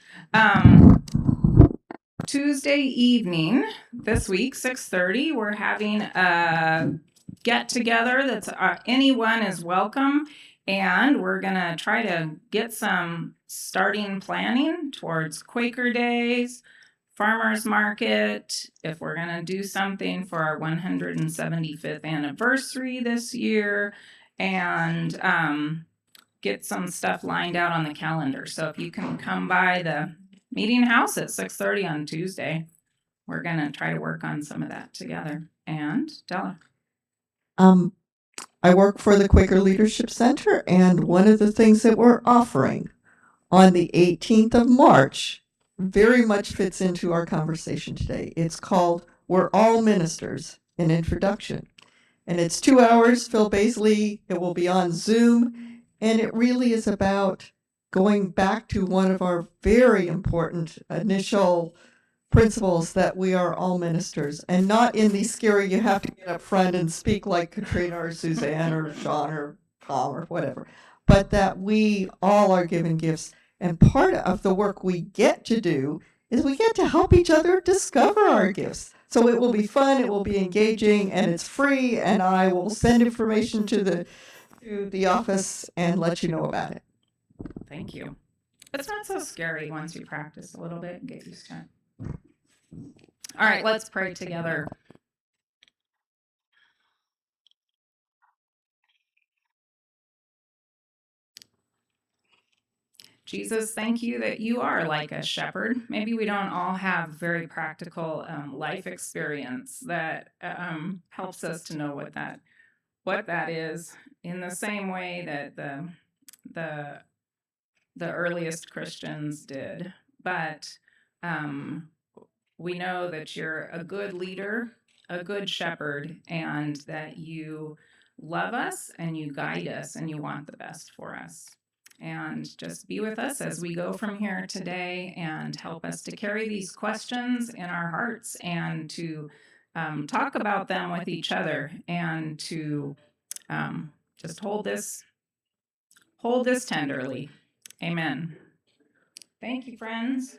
Tuesday evening this week, 6:30, we're having a get together. That's anyone is welcome. And we're going to try to get some starting planning towards Quaker Days, Farmers Market, if we're going to do something for our 175th anniversary this year, and get some stuff lined out on the calendar. So if you can come by the meeting house at 6:30 on Tuesday, we're going to try to work on some of that together. And Della. I work for the Quaker Leadership Center, and one of the things that we're offering on the 18th of March very much fits into our conversation today. It's called We're All Ministers, an Introduction. And it's 2 hours. Phil Baisley, it will be on Zoom, and it really is about going back to one of our very important initial principles, that we are all ministers, and not in the scary, you have to get up front and speak like Katrina or Suzanne or John or Tom or whatever, but that we all are given gifts. And part of the work we get to do is we get to help each other discover our gifts. So it will be fun, it will be engaging, and it's free, and I will send information to the office and let you know about it. Thank you. It's not so scary once you practice a little bit and get used to it. All right, let's pray together. Jesus, thank you that you are like a shepherd. Maybe we don't all have very practical life experience that helps us to know what that is. In the same way that the earliest Christians did, but we know that you're a good leader, a good shepherd, and that you love us and you guide us and you want the best for us. And just be with us as we go from here today and help us to carry these questions in our hearts and to talk about them with each other and to just hold this tenderly. Amen. Thank you, friends.